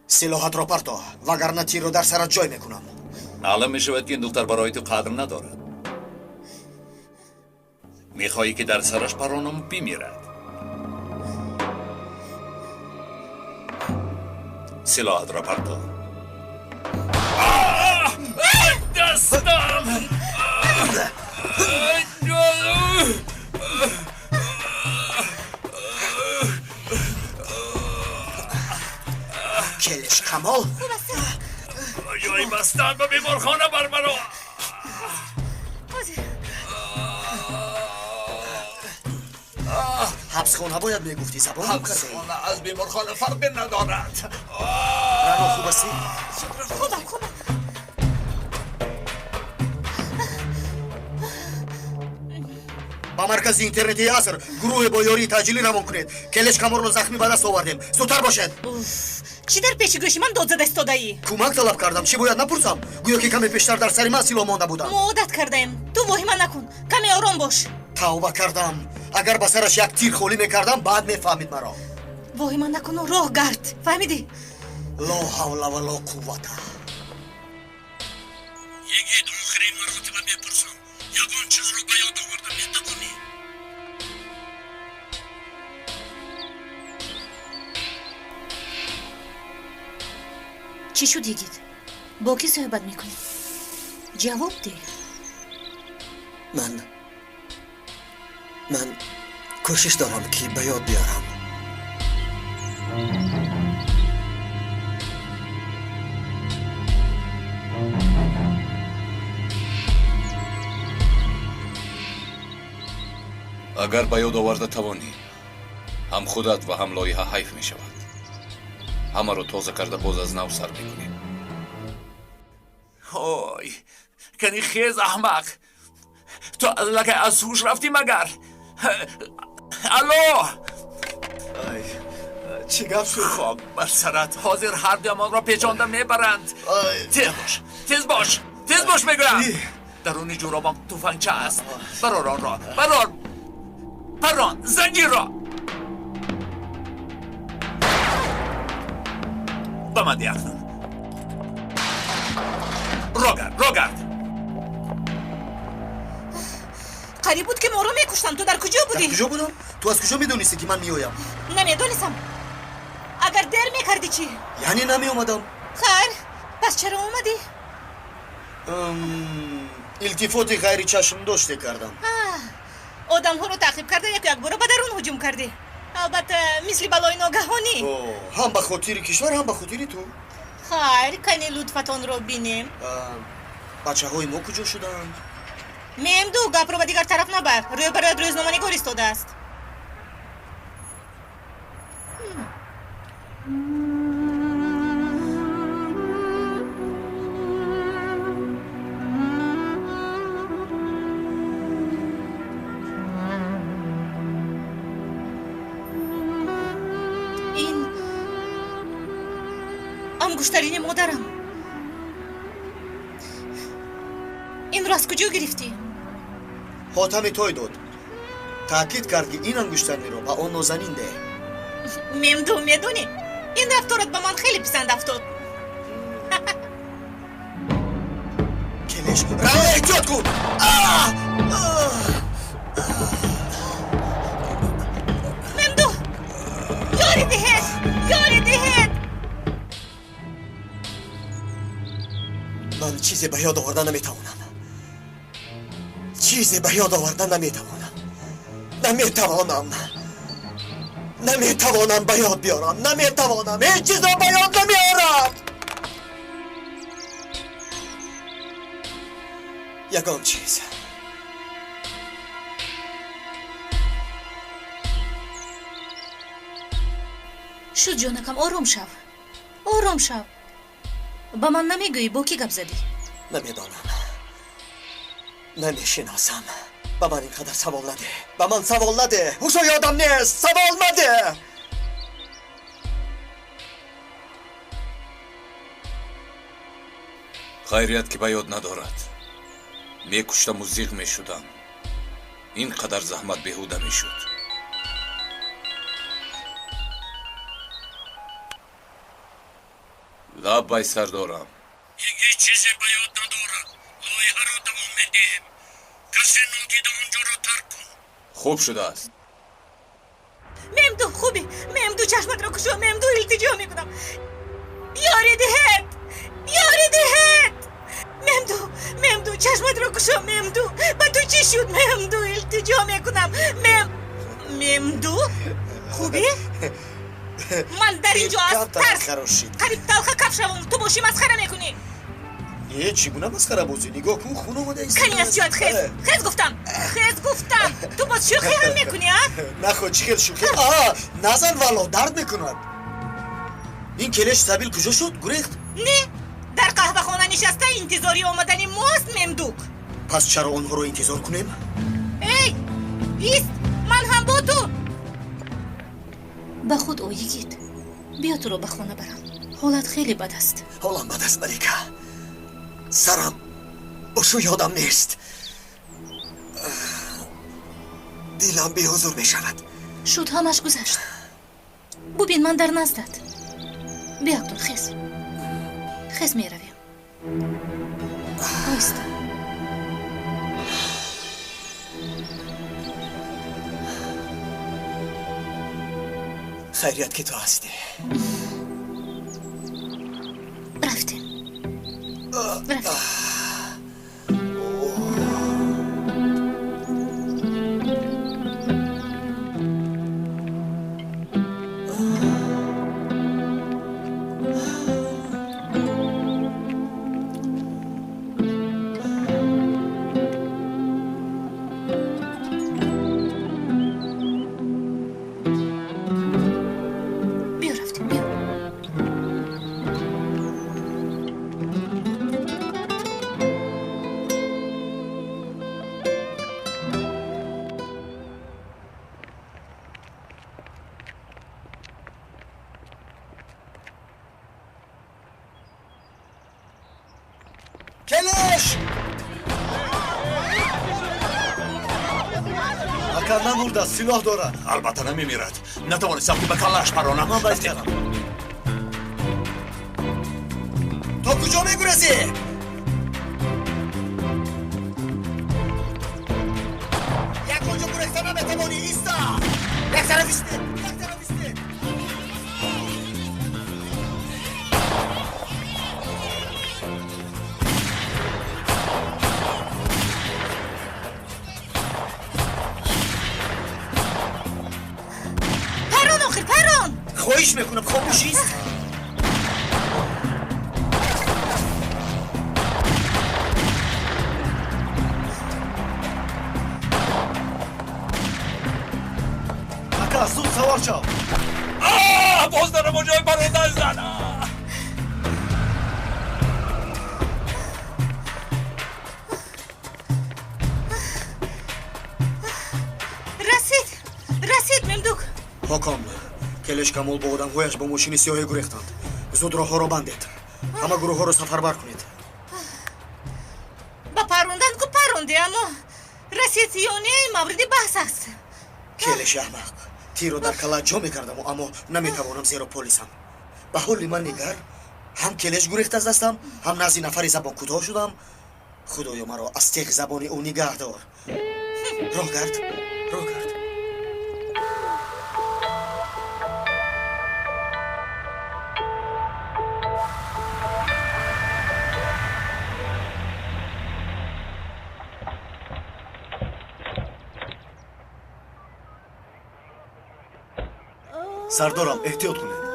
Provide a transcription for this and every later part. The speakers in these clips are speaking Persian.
силоҳатро парто, вагарна тирро дар сарат ҷой мекунам. معلوم میشود که این دختر برای تو قدر ندارد. میخواهی که در سرش پرانم بمیرد. سلاحت را پرتو. دستم! келеш камол جایی بستن به بیمارخانه بر مرا. ҳабсхона бояд мегуфтӣ забон кардем. حبسخانه از بیمارخانه فرقی ندارد. рано хуб ҳастӣ? خودم ба маркази интернети аср гурӯҳе бо ёрии таъҷилӣ равон кунед. келеш каморро захмӣ ба даст овардем. зудтар бошед. чӣ дар пеши гӯши ман дод зада истодаӣ? кӯмак талаб кардам. чӣ бояд напурсам? гӯё ки каме пештар дар сари ман силоҳ монда будам. мо одат кардаем. ту воҳима накун. каме ором бош. тавба кардам. агар ба сараш як тир холӣ мекардам баъд мефаҳмид маро. воҳима накуну роҳ гард. фаҳмидӣ? ло ҳавла ва ло қуввата. یکی آخرین مرتبه میپرسم یگان چیز رو به یاد آورده میتوانی؟ чӣ шуд ягид? бо кӣ суҳбат мекунӣ? ҷавоб де. ман кӯшиш дорам ки ба ёд биёрам. اگر به یاد آورده توانی هم خودت و هم لایحه حیف می شود. همه رو تازه کرده باز از نو سر میکنیم. های کنی خیز احمق، تو از لکه از هوش رفتی مگر؟ الو چی گپ شد؟ خاک بر سرت، حاضر هر دیمان را پیچانده میبرند. تیز باش میگویم. درونی جورابان توفنگچه است. برار آن را، پران زنجیر را. به من دیگه کن. روگرد қариб буд ки моро мекуштанд. ту дар куҷо будӣ? дар куҷо будам? ту аз куҷо медонистӣ ки ман меоям? намедонистам. агар дер мекардӣ чӣ? яъне намеомадам. хайр, пас чаро омадӣ? илтифоти ғайри чашмдоште кардам. одамҳоро таъқиб карда як бора ба дарун ҳуҷум кардӣ. албатта мисли балои ногаҳонӣ. ҳам ба хотири кишвар, ҳам ба хотири ту. хайр, кани лутфатонро бинем. бачаҳои мо куҷо шуданд? мемду гапро ба дигар тараф набар. рӯйбарояд рӯзноманигор истодааст. ин ангуштарини модарам. инро аз куҷо гирифтӣ? ҳотами той дод. таъкид кард ки ин ангуштаниро ба он нозанин деҳ. мемду медонӣ ин рафторат ба ман хеле писанд афтод. келеш рао эҳтиёт кун. мемду ёрӣ диҳед. ман чизе ба ёд оварда наметавонам. наметавонам ба ёд биёрам. наметавонам. ҳеҷ чизро ба ёд намеорам. ягон чиз. шуд ҷонакам, ором шав. ба ман намегӯӣ бо кӣ гап задӣ? намедонам. намешиносам. ба ман инқадар савол надеҳ. ба ман савол надеҳ. ҳушо ёдам нест. савол надеҳ. خیریت که به یاد ندارد. میکشتم و زیغ میشدم. اینقدر زحمت بیهوده میشد. لبای سردارم. هیچ چیزی به یاد ندارم. لایحه را دوام میدیم. کسی نادیده آنجا را ترک کن. خوب شده است. ممدو خوبی ممدو چشمت رو کشو ممدو التجا میکنم یاری دهت ممدو چشمت رو کشو ممدو با تو چی شد ممدو التجا میکنم ممدو خوبی؟ من در اینجا از ترس قریب تلخه کفشم تو باشی مسخره میکنی نه چگونه مسخره بازی نگاه کن خونه آمده ایست کنی از جایت خیز گفتم تو باز شوخی هم میکنی ها؟ نخواه چی خیل شوخی نزن والا درد میکند این کلش سبیل کجا شد گریخت نه در قهوه خانه نشسته انتظاری آمدنی ماست ممدوک پس چرا آنها رو انتظار کنیم؟ ای ایست من هم با تو به خود آیگید بیا تو رو به خانه برم حالت خیلی بد است حالم بد است ملیکه سرم باشو یادم نیست دیلم بی حضور می شود شد همش گذشت ببین من در نزدت بیا اکنون خیز می رویم آیسته خیریت که تو هستی رفتیم کلش اکنم مرده سلاح دارد البته نمیمیرد نتوانستم که به کلش پرانم من باید کردم تا کجا میگرزی؟ یک کجا گرزتن نمیتوانی ایستا یک طرف ایسته خواهش میکنم خاموشیست اکا زود سوار شو باز دارم اونجای برادر زنم رسید ممدوک حکم کلش کمال با آدم هایش با ماشین سیاهی گریختند زود راه ها را بندید همه گروه ها را سفربر کنید با پروندن که پرونده اما رسید سیانی مورد بحث است کلش احمق تیر رو در کلت جا میکردم اما نمیتوانم زیرا پلیسم به حال من نگر هم کلش گریخت از دستم هم نزد نفری زبان کوتاه شدم خدایا مرا از تیغ زبانی او نگه دار راه گرد سردارم احتیاط کنید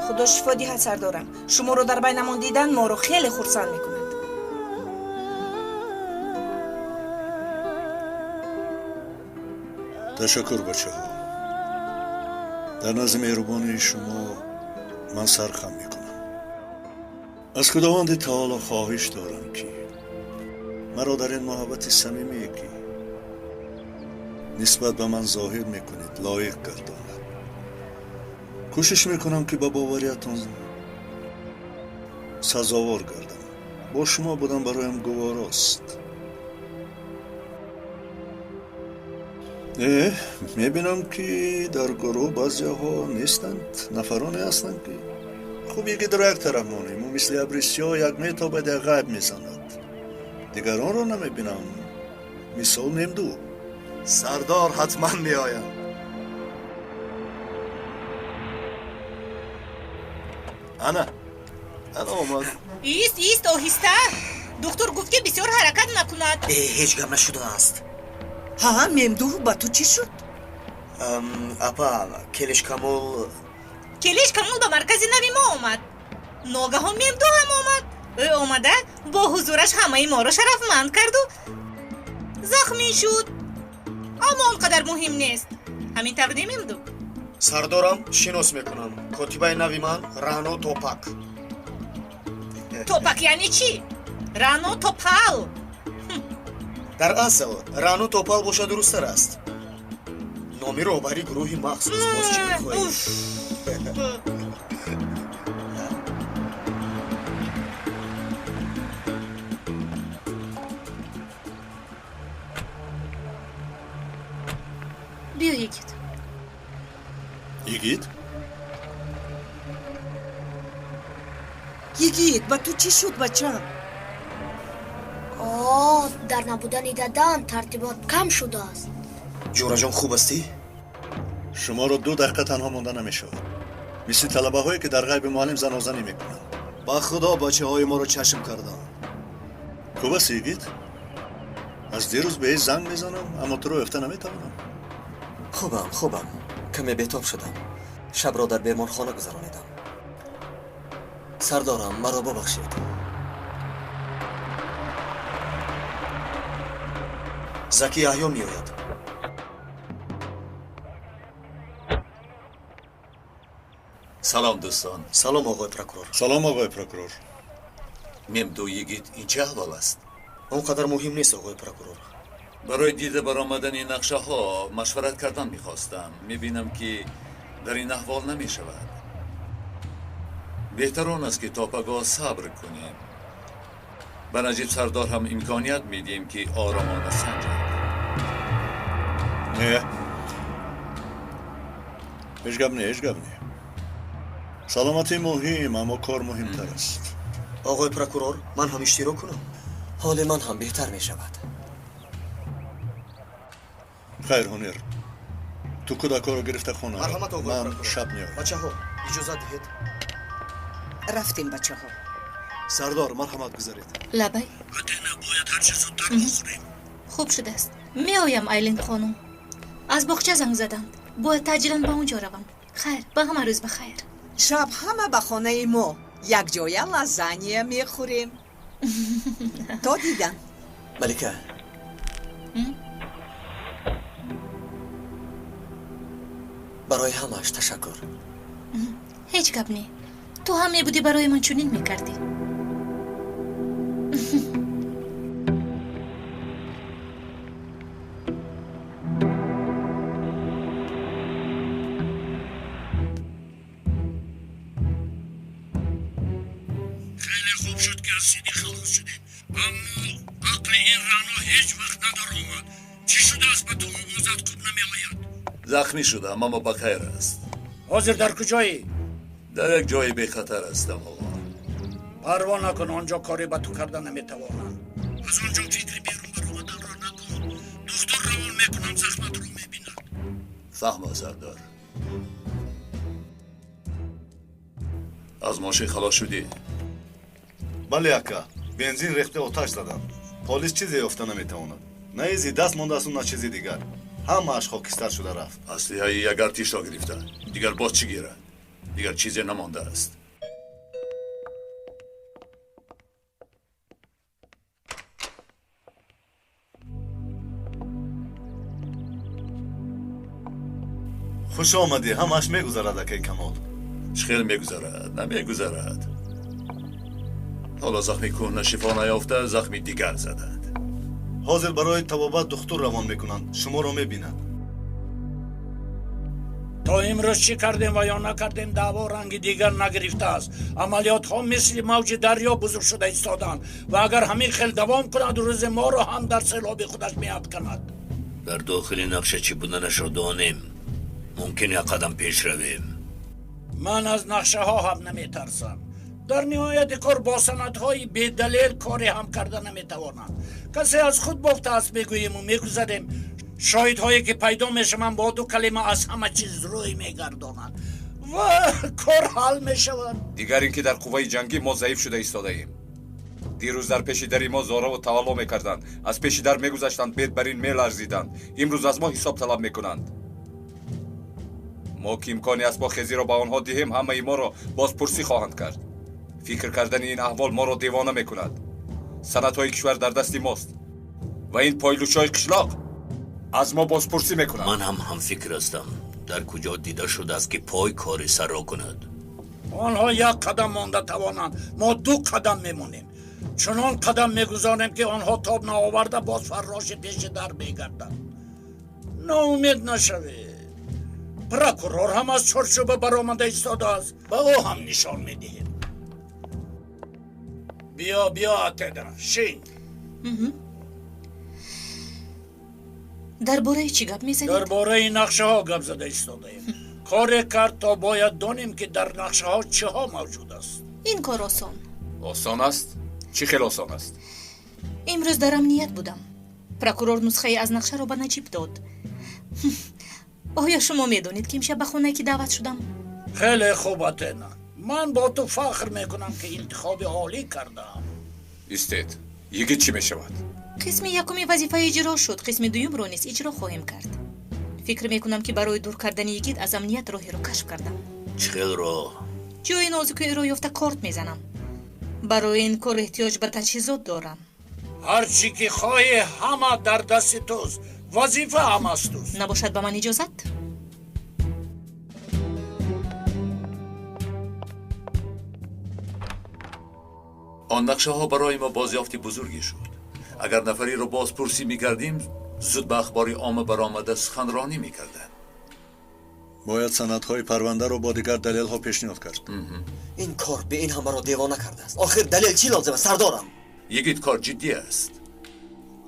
خدا شفا دهد سردارم شما رو در بینمان دیدن ما رو خیلی خرسند میکنند تشکر بچه ها در نزد مهربانی شما من سرخم میکنم از خداوند تعالی خواهش دارم که مرا در این محبت صمیمی که نسبت به من ظاهر میکنید لایق گرداند کوشش میکنم که به باوریتون سزاوار گردم با شما بودن برایم گواراست میبینم که در گروه بعضی ها نیستند، نفرانی هستند که خوب یکی در یک طرف مانیم و مثل ابریسیا یک میتا به در غیب میزند. دیگران را نمیبینم، مثال نمدو. سردار حتما می آید. انا آمد. ایست آهسته. دکتر گفت که بسیار حرکت نکند. هیچ گپ نشده است. ها ممدوح با تو چی شد؟ اپا کلش کامل به مرکز نوی ما آمد. ناگهان ممدوح هم آمد. او آمده با حضورش همه ما را شرفمند کرد و زخمی شد. اما آنقدر مهم نیست. همین طور ممدوح. سردارم شناس میکنم. کاتبه نوی من رانو توپک. توپک یعنی چی؟ رانو توپال. در اصل رانو توپال باشه درست‌تر است. نامی رهبری گروهی مخصوص باز چی می‌خواهی؟ بیا یکیت. یگید با تو چی شد بچه؟ در نبودن ددم ترتیبات کم شده است. جورا جان خوب استی؟ شما رو 2 دقیقه تنها مانده نمیشود. مثل طلبه هایی که در غیب معلم زنازنی میکنند. با خدا بچه های ما رو چشم کردن. خوب است یگید؟ از دیروز به این زنگ میزنم اما تو رو افته نمیتوانم. خوبم کمی بیتاب شدم. شب را در بیمارخانه گذرانیدم. سردارم مرا ببخشید. زکی احیا می آید. سلام دوستان. سلام آقای پروکورور. سلام آقای پروکورور. ممدو یگید این چه احوال است؟ اونقدر مهم نیست آقای پروکورور. برای دیده برآمدن این نقشه ها مشورت کردن میخواستم. میبینم که در این احوال نمی شود. بهتر آن است که تا پگاه صبر کنیم. به نجیب سردار هم امکانیت میدیم که آرامانه سنجد. نه هیچ گپ نه. سلامتی مهم اما کار مهمتر است. آقای پروکورور من هم اشتراک کنم. حال من هم بهتر می شود. خیر هنر تو کودکا رو گرفته خونه. مرحمت آقای من پروکورور. شب میام. بچه ها اجازه دهید. رفتیم بچه ها. سردار مرحمت گذارید. لبی ادنه باید هر چه زودتر بخوریم. خوب شده است. می آیم آیلین خانم. از باغچه زنگ زدند. باید تاجیلا به اونجا روم. خیر به همه روز بخیر. شب همه به خانه ما یک جای لازانیا میخوریم. تا دیدن. ملکه برای همش تشکر. هیچ گپ نی. تو هم می بودی برای من چنین میکردی. خیلی خوب شد که از سیدی خلاص شده. اما عقل این رانو هیچ وقت ندار آمد. چی شده است به تو موازت خوب نمی آید؟ زخمی شدم اما بخیر است. حاضر در کجایی؟ در یک جای بی خطر هستم آقا. پروا نکن، آنجا کاری به تو کردن نمیتوانم. از آنجا فکری بیرون برآمدن را نکن. دکتر روان میکنم زخمت رو میبیند. فهم سردار. از ماشین خلاص شدی؟ بله اکا بنزین ریخته آتش زدم. پلیس چیزی یافته نمیتواند. نه ایزی دست مانده است و نه چیزی دیگر. همه‌اش خاکستر شده رفت. اسلحه یک ارتش را گرفتن. دیگر باز چی گیرد؟ دیگر چیزی نمانده است. خوش آمدی. همه‌اش میگذرد اکای کمال. خیلی میگذرد نمیگذرد. حالا زخمی کهنه شفا نیافته زخمی دیگر زدند. حاضر برای طبابت دکتر روان میکنند. شما رو میبینند. تا امروز چی کردیم و یا نکردیم دعوا رنگ دیگر نگرفته است. عملیات ها مثل موج دریا بزرگ شده ایستادند و اگر همین خیل دوام کند روز ما را هم در سیلاب خودش میاد کند. در داخل نقشه چی بودنش را دانیم ممکن یک قدم پیش رویم. من از نقشه ها هم نمیترسم. در نهایت کار با سندهای بی‌دلیل کاری هم کرده نمیتوانم. کسی از خود گفته است بگوییم و میگذاریم شاهدهایی که پیدا میشوند با دو کلمه از همه چیز روی میگردانند و کار حل میشود. دیگر اینکه در قوه جنگی ما ضعیف شده ایستاده ایم. دیروز در پیش دری ما زارا و توالا میکردند، از پیش در میگذشتند، بید بر این میلرزیدند. امروز از ما حساب طلب میکنند. ما که امکانی است با خیزی را به آنها دهیم همه ما را بازپرسی خواهند کرد. فکر کردن این احوال ما را دیوانه میکند. سندهای کشور در دست ماست و این پایلوچای قشلاق از ما بازپرسی میکنند. من هم فکر هستم. در کجا دیده شده است که پای کاری سر را کند؟ آنها یک قدم مانده توانند، ما دو قدم میمونیم. چنان قدم میگذاریم که آنها تاب نآورده باز فراش پیش در میگردند. ناامید نشوید. پروکورور هم از چارچوب برآمده ایستاده است، به او هم نشان میدهیم. بیا اتدا شین. درباره چی گپ میزنید؟ درباره نقشه ها گپ زده ایستاده ایم. کار کرد تا باید دانیم که در نقشه ها چه ها موجود است. این کار آسان. آسان است؟ چی خیلی آسان است؟ امروز در امنیت بودم. پروکورور نسخه از نقشه رو به نجیب داد. آیا شما میدونید که امشب به خونه کی دعوت شدم؟ خیلی خوب اتنا. من با تو فخر میکنم که انتخاب عالی کردم. استید یکی چی میشود؟ قسم یکمی وظیفه اجرا شد، قسم دوم رو نیز اجرا خواهیم کرد. فکر میکنم که برای دور کردن یگید از امنیت راهی رو کشف کردم. چخیل را؟ جای نازک رو یافته کارت میزنم. برای این کار احتیاج به تجهیزات دارم. هر چی که خواهی همه در دست توست. وظیفه هم است توست. نباشد به من اجازت؟ آن نقشه ها برای ما بازیافت بزرگی شد. اگر نفری رو بازپرسی میکردیم زود به اخبار عامه برآمده سخنرانی میکردن. باید سندهای پرونده رو با دیگر دلیل ها پیشنهاد کرد. این کار به این همه را دیوانه کرده است. آخر دلیل چی لازمه سردارم؟ یکیت کار جدی است.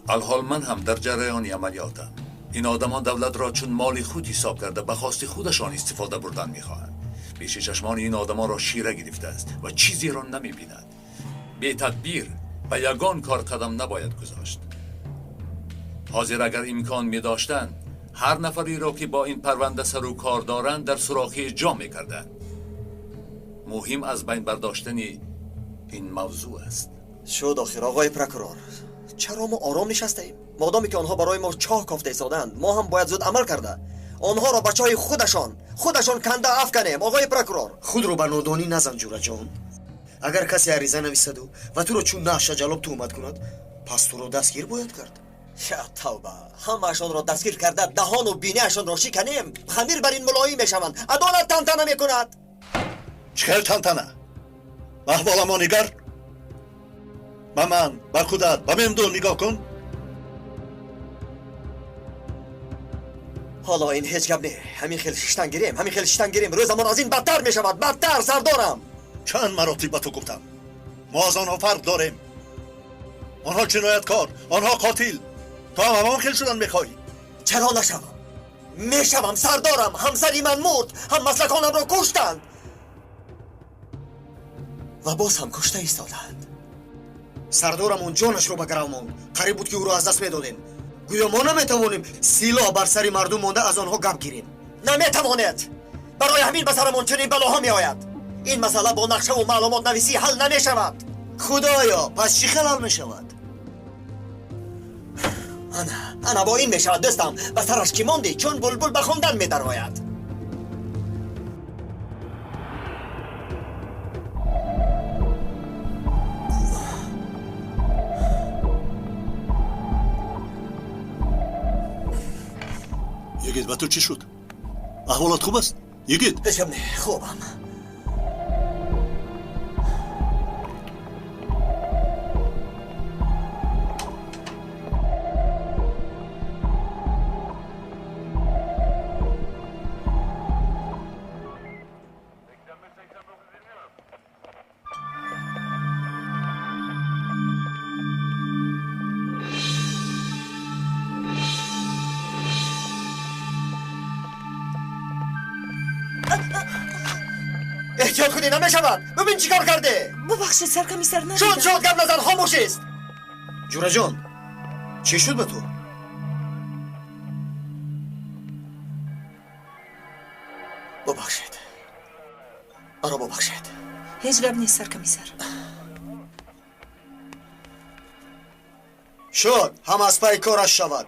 الحال من هم در جریان عملیاتم. این آدمان دولت را چون مال خود حساب کرده به خواست خودشان استفاده بردن میخواهند. پیش چشمان این آدمان را شیره گرفته است و چیزی را نمیبیند. بی تدبیر به یگان کار قدم نباید گذاشت. حاضر اگر امکان می داشتند هر نفری را که با این پرونده سر و کار دارند در سوراخی جا می کردند. مهم از بین برداشتن این موضوع است. شد آخر آقای پروکورور. چرا ما آرام نشسته ایم؟ مادامی که آنها برای ما چاه کافته ایستادند ما هم باید زود عمل کرده. آنها را بچهای خودشان کنده افکنیم. آقای پروکورور خود رو به نادانی نزن جورا جان. اگر کسی عریضه نویسد و تو رو چون نقشه جلب تهمت کند پس تو رو دستگیر باید کرد. یا توبه، همه‌شان را دستگیر کرده دهان و بینه‌شان را شکنیم. خمیر بر این ملایی میشوند. عدالت تنتنه میکند. چخیل تنتنه؟ به احوال ما نگر. به من، به خودت، به ممدو نگاه کن. حالا این هیچ گپ نه. همین خیلی ششتن گیریم. روزمان از این بدتر میشود. بدتر سردارم. چند مراتب به تو گفتم ما از آنها فرق داریم. آنها جنایتکار، آنها قاتل. تو هم همان خیل شدن میخواهی. چرا نشوم؟ میشوم سردارم. همسری من مرد، هم مسلکانم را کشتند و باز هم کشته ایستادند. سردارمون جانش رو به گرو ماند. قریب بود که او رو از دست میدادیم. گویا ما نمیتوانیم سلاح بر سری مردم مانده از آنها گپ گیریم. نمیتوانید. برای همین به سرمون چنین بلاها میآید. این مسئله با نقشه و معلومات نویسی حل نمیشود. خدایا پس چی خلال میشود؟ انا با این میشود دوستم. به سرش کی ماندی چون بلبل به خواندن میدرآید. یگید به تو چی شد؟ احوالات خوب است؟ یگید هیچ گپ نه، خوبم. احتیاط کنی نمیشود. ببین چیکار کرده. ببخشید سرکمیسر ندیدم. شد گپ نزن، خاموش است. جورا جان چی شد به تو؟ ببخشید. مرا ببخشید. هیچ گپ نیست سرکمیسر. شد هم از پای کارش شود.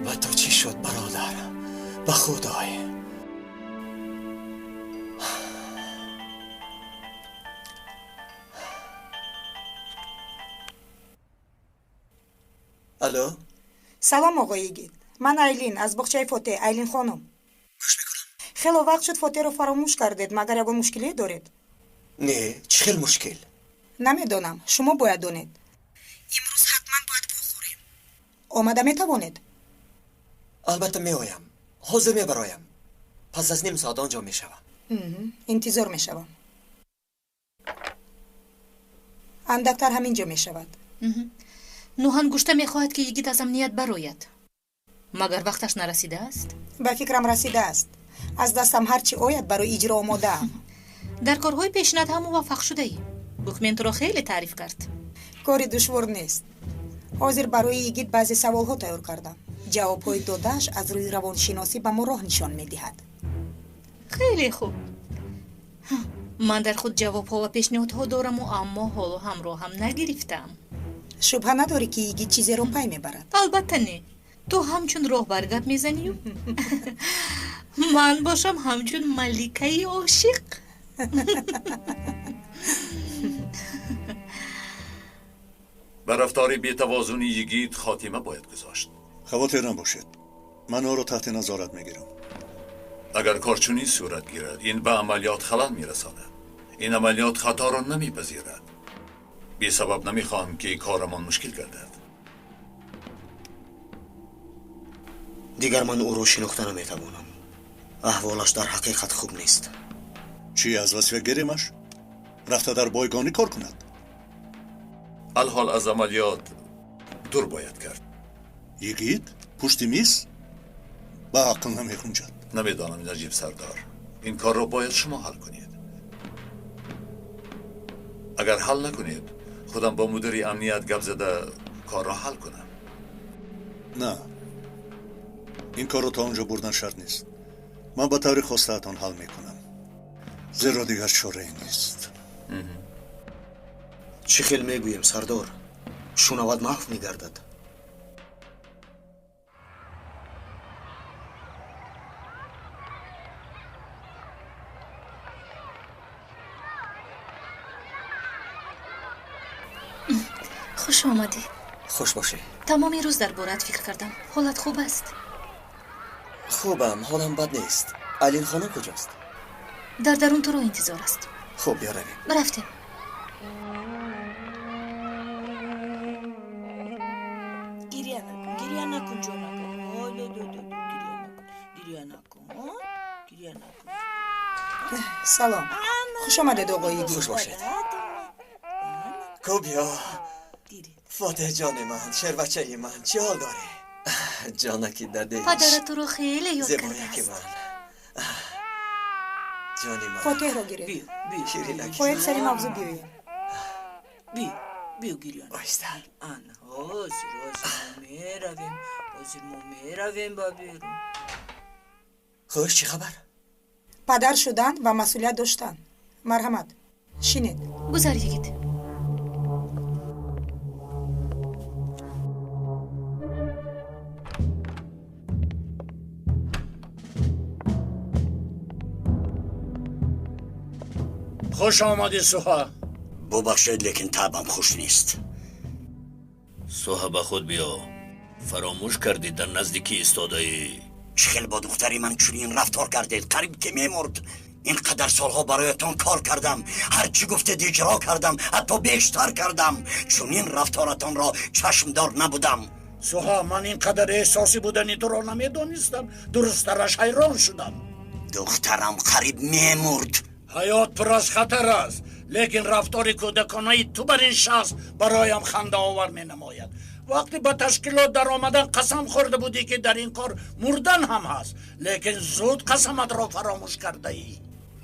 به تو چی شد برادر؟ به خدای. الو. سلام آقای گید. من ایلین از باغچه فوته. ایلین خانم. خیلی وقت شد فوته رو فراموش کردید. مگر یگو مشکلی دارید؟ نه، چه خیلی مشکل؟ نمیدونم. شما باید دونید. امروز حتما باید بخوریم. آمده میتوانید؟ البته می آیم. حاضر می برایم. پس از نیم ساعت آنجا می شوم. انتظار می شوم. اندکتر همینجا می شود. نوحان گوشته می خواهد که یگید از امنیت براید. مگر وقتش نرسیده است؟ به فکرم رسیده است. از دستم هرچی آید برای اجرا آماده ام. در کارهای پیشنهاد هم موفق شده ای. دکمنت رو خیلی تعریف کرد. کاری دشوار نیست. حاضر برای یگید بعضی سوال ها تیار کردم. جواب های دادش از روی روانشناسی به ما راه نشان می دهد. خیلی خوب. من در خود جواب ها و پیشنهاد ها دارم و اما حالا همراه هم نگرفتم. شبه نداری که یگید چیزی رو پی می برد؟ البته نه. تو همچون راه برگب می زنی و من باشم همچون ملکه عاشق. به رفتار بی‌توازن یگید خاتمه باید گذاشت. خواطر نباشید. من او رو تحت نظارت میگیرم. اگر کارچونی صورت گیرد این به عملیات خلل میرساند. این عملیات خطا را نمیپذیرد. بی سبب نمیخواهم که کارمان مشکل گردد. دیگر من او رو شناخته نمیتوانم. احوالش در حقیقت خوب نیست. چی از وصفه گیریمش؟ رفته در بایگانی کار کند. الحال از عملیات دور باید کرد. یگید؟ پشت میز؟ با عقل نمیخونجد. نمیدانم نجیب سردار. این کار را باید شما حل کنید. اگر حل نکنید خودم با مدیر امنیت گپ زده کار را حل کنم. نه، این کار رو تا اونجا بردن شرط نیست. من با طور خواسته‌تان حل میکنم. زیرا دیگر چاره نیست. چی خیل میگویم سردار؟ شنود محو میگردد. خوش آمدی. خوش باشی. تمامی روز در بارت فکر کردم. حالت خوب است؟ خوبم، حالم بد نیست. ایلین خانم کجاست؟ در درون تو رو انتظار است. خوب بیا رویم. برفتیم. گریه نکن جانم. گریه نکن. سلام. خوش آمدید آقای یگید. خوش باشید. کوبیا. فاتح جان من، شیر بچه من، چه حال داری؟ جانکی دادیش. پدر تو رو خیلی یاد کرده زبایک است. من. جانی من. فاتح رو گیره. شیرینکی باید من. سری مغزو بیایی. بیا گریان. آیسته. حاضر ما میرویم با بیرون. خوش چی خبر؟ پدر شدن و مسئولیت داشتن. مرحمت. شینید. گذار یگید. خوش آمدی سوها. ببخشید لیکن طبعم خوش نیست. سوها به خود بیا. فراموش کردید در نزدیکی ایستاده ای. چخیل با دختری من چنین رفتار کردید قریب که میمرد. اینقدر سالها برایتان کار کردم، هرچی گفتید اجرا کردم، حتی بیشتر کردم. چنین رفتارتان را چشمدار نبودم. سوها من اینقدر احساسی بودنی تو را نمیدانستم. درست درش حیران شدم. دخترم قریب میمرد. حیات پر از خطر است، لیکن رفتار کودکانه تو بر این شخص برایم خنده آور می نماید. وقتی به تشکیلات در آمدن قسم خورده بودی که در این کار مردن هم هست، لیکن زود قسمت را فراموش کرده ای.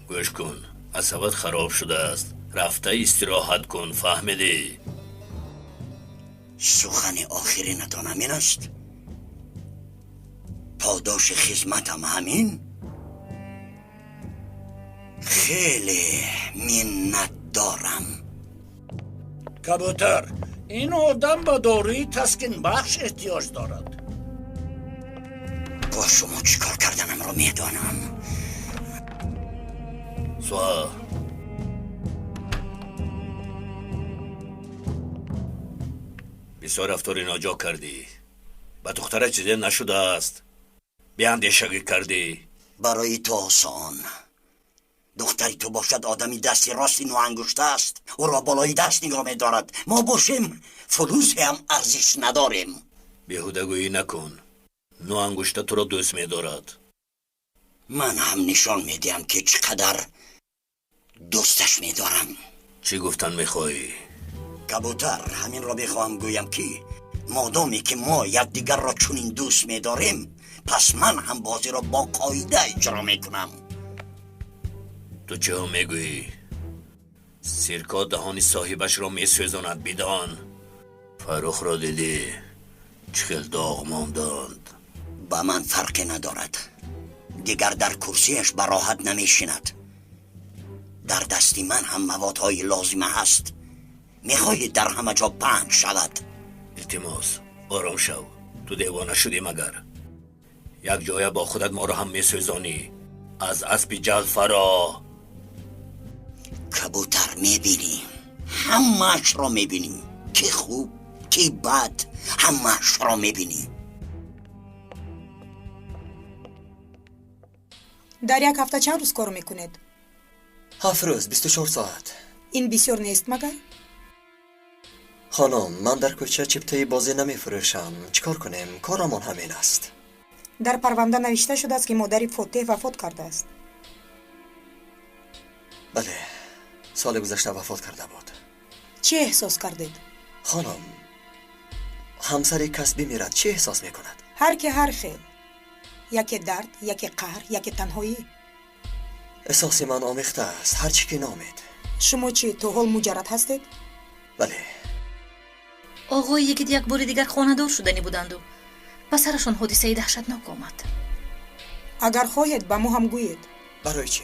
گوش کن، عصبت خراب شده است. رفته استراحت کن، فهمیدی؟ سخن آخری ندان همین است؟ پاداش خدمتم همین؟ خیلی منت دارم. کبوتر، این آدم به داروی تسکین بخش احتیاج دارد. با شما چیکار کردنم را میدانم. سوها، بسیار رفتاری ناجا کردی. به دختره چیزی نشده است. بیاندیشگی کردی. برای تو آسان. دختری تو باشد آدمی دستی راستی نو انگشته است، او را بالای دست نگاه می دارد. ما باشیم فلوس هم ارزش نداریم. بیهوده گویی نکن. نو انگشته تو را دوست می دارد. من هم نشان می دیم که چقدر دوستش می دارم. چی گفتن می خواهی؟ کبوتر، همین را بخواهم گویم که مادامی که ما یکدیگر را چنین دوست می داریم، پس من هم بازی را با قاعده اجرا می کنم. تو چه هم میگویی؟ سیرکا دهانی صاحبش را می سوزاند. بیدان فرخ را دیدی چخیل داغ ماندند. با من فرقی ندارد. دیگر در کرسیش براحت نمی شیند. در دستی من هم موادهای لازمه هست. میخواهی در همه جا پهن شود. التماس آرام شو. تو دیوانه شدی مگر؟ یک جای با خودت ما را هم می سوزانی. از اسب جعفرا. کبوتر میبینی، همه‌اش را میبینی، که خوب که بد، همه‌اش را میبینی. در یک هفته چند روز کار میکنید؟ 7 روز 24 ساعت. این بسیار نیست مگر؟ خانم، من در کوچه چپتای بازی نمیفروشم. چیکار کنیم؟ کارمان همین است. در پرونده نوشته شده است که مادری فوته وفات کرده است. بله، سال گذشته وفات کرده بود. چه احساس کردید؟ خانم، همسر کسبی میرد چه احساس میکند؟ هر که هر خیل. یکی درد، یکی قهر، یکی تنهایی. احساس من آمیخته است، هر چی که نامید. شما چی تو حال مجرد هستید؟ بله. آقای یکی یک بار دیگر خانه‌دار شدنی بودند و به سرشان حادثه دهشتناک آمد. اگر خواهید به ما هم گویید. برای چی؟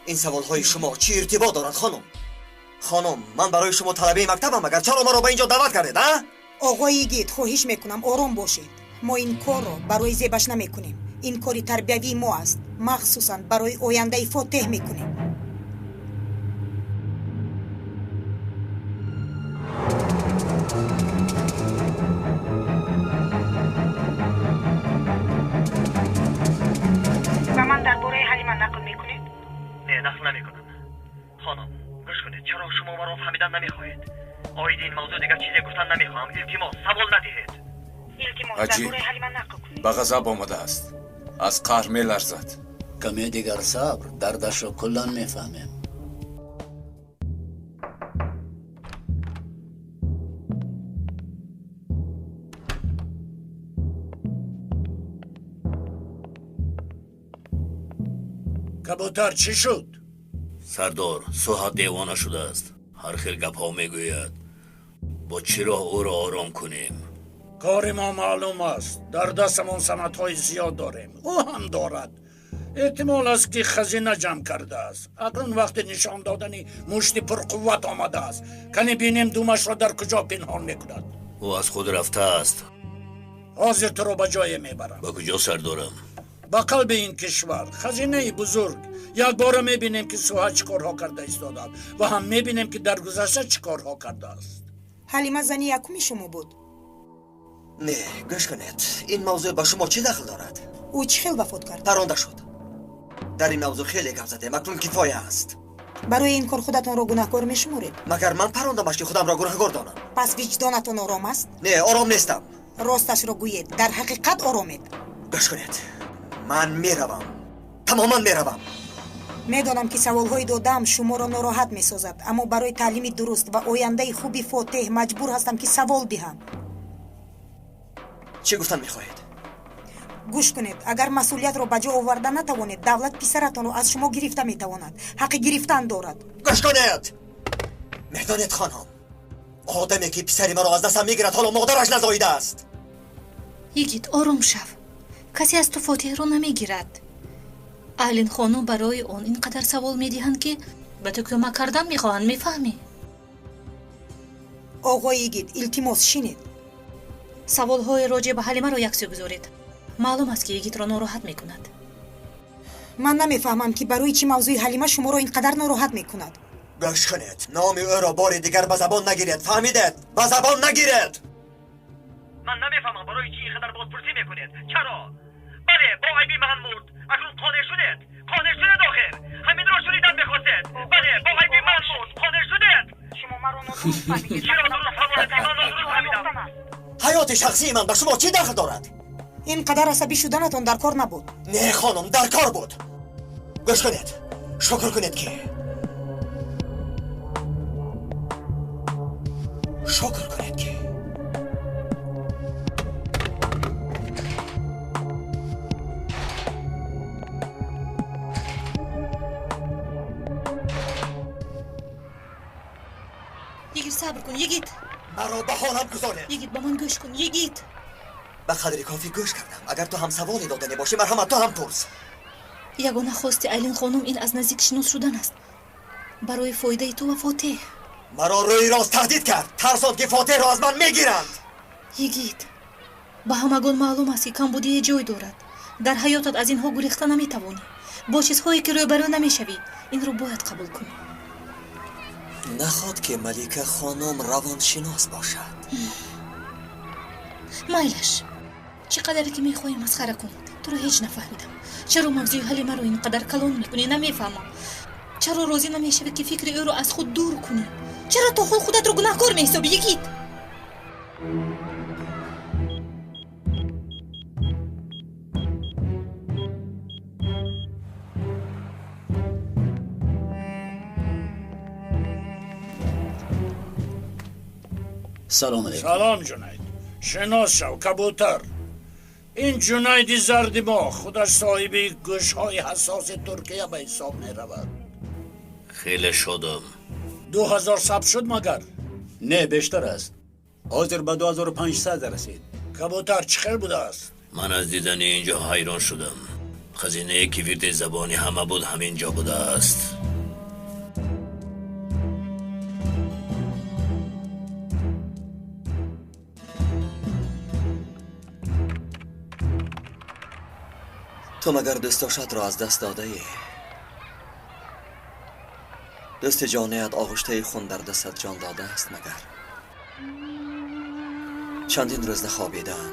این سوالهای شما چی ارتباط دارد خانم؟ خانم، من برای شما طلبه مکتبم، اگر چرا ما را به اینجا دعوت کردید؟ آقای گید، خواهش میکنم آرام باشید. ما این کار را برای زیبش نمیکنیم. این کاری تربیوی ما است، مخصوصا برای آینده فاتح میکنیم. و من درباره حلیمه نقل میکنید؟ نه، نقل نمیکنم. خانم گوش کنید، چرا شما مرا فهمیدن نمیخواهید؟ آید این موضوع دیگر چیزی گفتن نمیخواهم. التماس سوال ندهید. عجیب، به غضب آمده است. از قهر می لرزد. کمی دیگر صبر، دردش را کلا میفهمیم. کبوتر چی شد؟ سردار، سوها دیوانه شده است. هر خیل گپ ها میگوید. با چی راه او را آرام کنیم؟ کار ما معلوم است. در دستمون سمت های زیاد داریم. او هم دارد. احتمال است که خزینه جمع کرده است. اکنون وقت نشان دادنی مشتی پر قوت آمده است. کنی بینیم دومش را در کجا پنهان میکند. او از خود رفته است. حاضر تو را به جای میبرم. با کجا سردارم؟ با قلب این کشور، خزینه بزرگ. یک بار میبینیم که سوها چه کارها کرده ایستادند و هم میبینیم که در گذشته چه کارها کرده است. حلیمه زنی یکمی شما بود؟ نه، گوش کنید، این موضوع با شما چه دخل دارد؟ او چه خیل وفات کرد؟ پرونده شد. در این موضوع خیلی گپ زده، اکنون کفایه است. برای این کار خودتان را گناهکار میشمرید؟ مگر من پرونده‌اش که خودم را گناهکار دانم؟ پس وجدانتان آرام است؟ نه، آرام نیستم. راستش را گویید، در حقیقت آرامید. گوش کنید، من میروم. тамоман меравам. медонам ки саволҳои додаам шуморо нороҳат месозад, аммо барои таълими дуруст ва ояндаи хуби фотеҳ маҷбур ҳастам ки савол диҳам. чӣ гуфтан мехоҳед? гӯш кунед, агар масъулиятро ба ҷо оварда натавонед, давлат писаратонро аз шумо гирифта метавонад. ҳаққи гирифтан дорад. гӯш кунед! медонед хонам, одаме ки писари маро аз дастам мегирад, ҳоло модараш назоидааст. یگید آروم شو. کسی از تو فاتحه رو نمیگیرد. اهلین خانم برای اون اینقدر سوال میدهند که به تو کمک کردن میخواهند. میفهمی؟ оғои йигит, илтимос шинед. سوالهای راجع به حلیمه رو یکسو گذارید. معلوم است که یگید را ناراحت میکند. ман намефаҳмам ки барои чӣ мавзӯи ҳалима шуморо ин қадар нороҳат мекунад. гӯш кунед, номи ӯро бори дигар ба забон нагиред. фаҳмидед? ба забон нагиред. من نمیفهمم برای چی اینقدر بازپرسی میکنید. چرا؟ بله با عیبی من مرد. اکنون قانع شدید. قانع شدید آخر. همین را شنیدن میخواستید. بله با عیبی من مرد. قانع شدید. شما مرا نادرست فهمیدید. چرا درست فهمیدید؟ من نادرست فهمیدم. ҳаёти шахсии ман ба шумо чӣ дахл дорад? ин қадар асабӣ шуданатон дар кор набуд. не хонум, дар кор буд. гӯш кунед, шукр кунед ки шукр кунед ки یگید صبر کن. یگید маро ба ҳолам гузоред. یگید با من گوش کن. یگید ба қадри кофӣ гӯш кардам. агар ту ҳам саволе дода мебошӣ, марҳамат, ту ҳам пурс. یگانه خواست آیلین خانم این از نزدیک شناس شدن است. برای فایده تو و فاتح. маро рӯи рост таҳдид кард. тарсонд ки фотеҳро аз ман мегиранд. یگید با همگان معلوم است که کمبودی جای دارد. در حیاتت از اینها گریخته نمیتوانی. با چیزهایی که روبرو نمیشوی این رو باید قبول کنی. نخواد که ملیکه خانم روانشناس باشد. مایلش چقدر که میخوایی مسخره کنی. تو رو هیچ نفهمیدم. چرا موضوع حلیمه رو اینقدر کلان میکنی؟ نمیفهمم. چرا راضی نمیشوی که فکر او رو از خود دور کنی؟ چرا تو خودت رو گناهکار میحسابی؟ یگید سلام علیکم. سلام جنید. شناس شو کبوتر. این جنید زردما خودش صاحب گوش های حساس ترکیه به حساب می رود. خیلی شدم. 2000 ثبت شد مگر؟ نه بیشتر است. حاضر به 2500 رسید. کبوتر چخیر بوده است؟ من از دیدن اینجا حیران شدم. خزینه کیفیت زبانی همه بود همینجا بوده است. تو مگر دوستاشت را از دست داده ای؟ دوست جانیت آغشته خون در دستت جان داده است مگر؟ چندین روز نخوابیدم،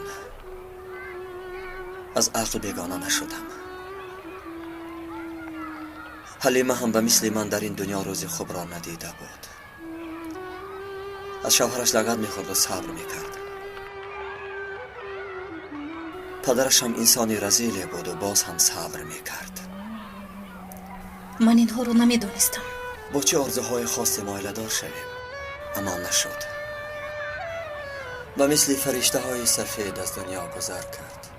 از عقل بیگانه نشدم. حلیمه هم به مثل من در این دنیا روزی خوب را ندیده بود. از شوهرش لگد میخورد و صبر میکرد. پدرش هم انسانی رزیلی بود و باز هم صبر میکرد. من اینها رو نمیدونستم. با چه آرزوهای خاصی مایله دار شویم، اما نشد. و مثل فرشته های سفید از دنیا گذر کرد.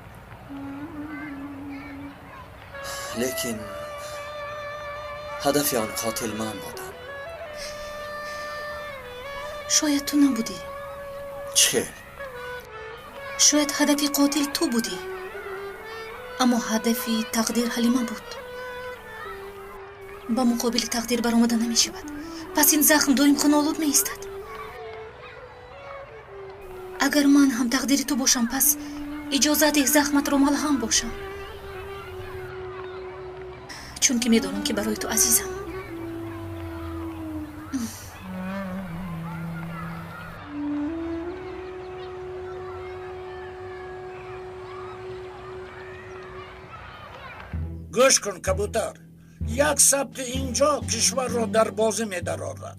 لیکن هدف آن قاتل من بودم. شاید تو نبودی. چه؟ شاید هدف قاتل تو بودی، اما هدفی تقدیر حلیمه بود. با مقابل تقدیر برآمده نمی شود. پس این زخم دائم خون‌آلود می ایستد. اگر من هم تقدیر تو باشم، پس اجازه ده زخمت رو ملهم باشم، چون که می دانم که برای تو عزیزم. گوش کن کبوتر. یک ثبت اینجا کشور را در بازی می درآورد.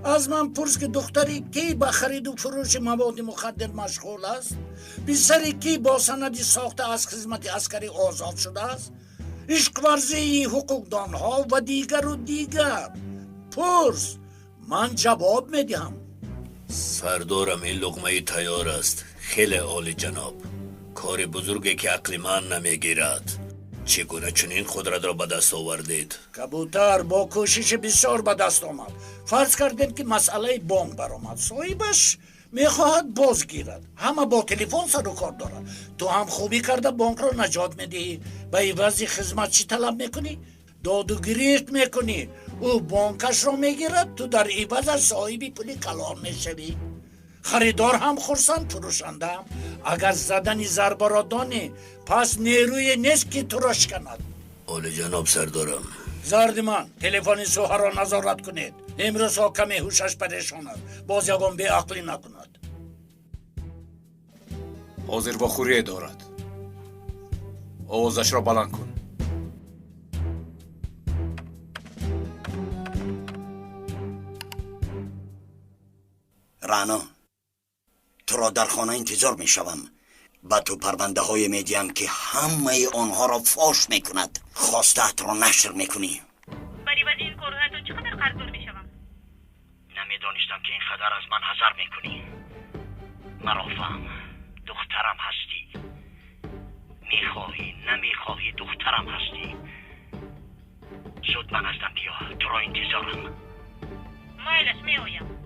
از من پرس که دختری کی با خرید و فروش مواد مخدر مشغول است؟ پسری کی با سندی ساخته از خدمت عسکری آزاد شده است؟ عشق ورزی حقوقدان ها و دیگر و دیگر. پرس، من جواب میدم. سردارم این لقمه تیار است. خیلی عالی جناب. کار بزرگی که عقل من نمیگیرد. چگونه چنین قدرت را به دست آوردید؟ کبوتر با کوشش بسیار به دست آمد. فرض کردیم که مسئله بانک برآمد. صاحبش میخواهد بازگیرد. همه با تلفن سر و کار دارد. تو هم خوبی کرده بانک را نجات میدهی. به عوض خدمت چی طلب میکنی؟ داد و گریخت میکنی. او بانکش را میگیرد، تو در عوض از صاحبی پولی کلان میشوی. خریدار هم خرسند، فروشنده هم. اگر زدن ضربه را دانی، پس نیروی نیست که تو را شکند. عالی جناب سردارم. زردمان، تلفن سوها را نظارت کنید. امروز ها کمی هوشش پریشان است. باز یکم بی عقلی نکند. حاضر با خوریه دارد. آوازش را بلند کن. رانا، تو را در خانه انتظار می شوم. با تو پرونده های می دیم که همه آنها را فاش می کند. خواستت را نشر می کنی. برای وزی این کارهایتون چقدر قرضدار می شوم؟ نمی دانستم که اینقدر از من حذر می کنی. مرا فهم، دخترم هستی. میخواهی نمیخواهی دخترم هستی. زود من هستم، بیا، تو را انتظارم. مایلش می آیم.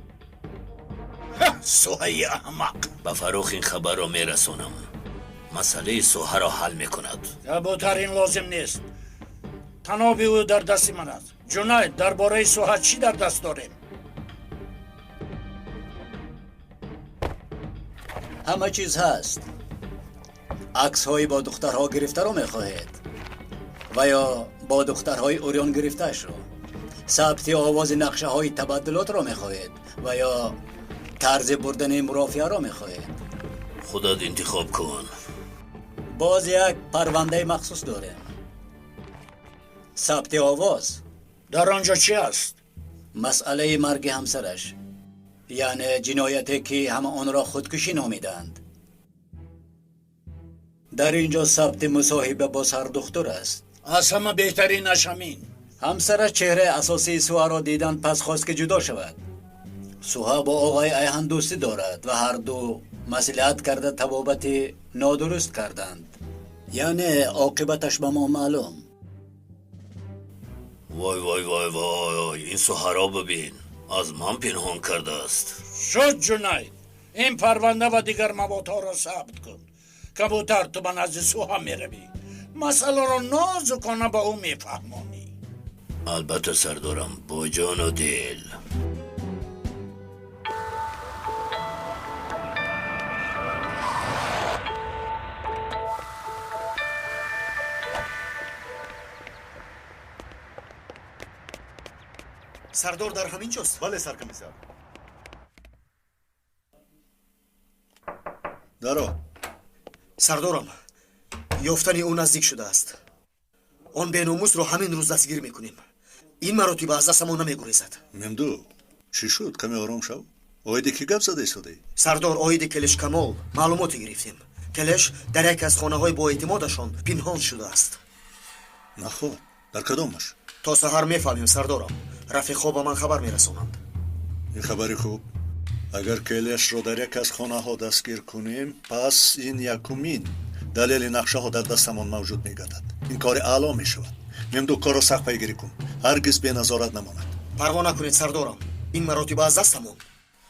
سوهای احمق. به فروخ این خبر را میرسونم. مسئله سوها را حل میکند. کبوتر این لازم نیست. تناب او در دست من است. جنید، درباره سوها چی در دست داریم؟ همه چیز هست. عکس های با دخترها گرفته رو میخواهید و یا با دخترهای اوریان گرفتهش رو؟ ثبت آواز نقشه های تبدلات رو میخواهید و یا طرز بردن مرافعه رو میخواهید؟ خودت انتخاب کن. باز یک پرونده مخصوص داریم. ثبت آواز. در آنجا چی است؟ مسئله مرگ همسرش، یعنی جنایتی که همه آن را خودکشی نامیدند. در اینجا ثبت مصاحبه با سر دختر است. از همه بهترین نشمین. همسرش چهره اساسی سوها را دیدند، پس خواست که جدا شود. سوها با آقای ایهن دوستی دارد و هر دو مصلحت کرده طبابت نادرست کردند، یعنی عاقبتش به ما معلوم. وای وای وای وای، این سوها را ببین، از من پنهان کرده است. شد جنید، این پرونده و دیگر موادها را ثبت کن. کبوتر، تو به نزد سوها میروی، مسئله را نازکانه به او میفهمانی. البته سردارم، با جان و دل. سردار در همین جاست؟ بله سرکمیسر. درو. سردارم، یافتن او نزدیک شده است. آن بیناموس رو همین روز دستگیر میکنیم. این مراتب از دست ما نمیگریزد. ممدو، چی شد؟ کمی آرام شو. آیدی که گپ زده ایستاده؟ سردار، آید کلش کمال معلوماتی گرفتیم. کلش در یک از خانه های با اعتمادشان پنهان شده است. نخو، در کدامش؟ تا سحر میفهمیم سردارم. رفیق ها به من خبر میرسونند. این خبری خوب. اگر کلش رو در یک از خانه ها دستگیر کنیم، پس این یکمین دلیل نقشه ها در دستمان موجود میگردد. این کار اعلا می شود. ممدو کار رو سخت پیگیری کن. هرگز به نظارت نماند. پروا نکنید سردارم. این مراتب از دستمون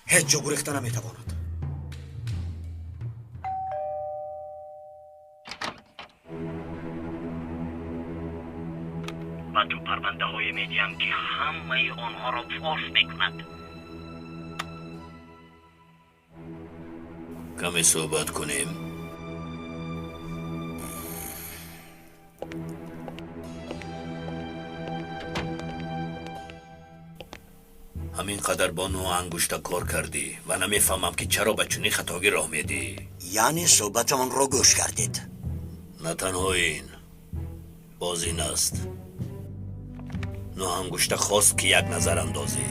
هیچ جا گریخته نمیتواند. و تو پرونده های میدیم که همه آنها را فاش میکند. کمی صحبت کنیم. همین قدر با نو انگشت کار کردی و نمیفهمم که چرا به چنین خطاگی راه میدی. یعنی صحبت آن را گوش کردید؟ نه تنها این، باز این است. نو انگشت خواست که یک نظر اندازی.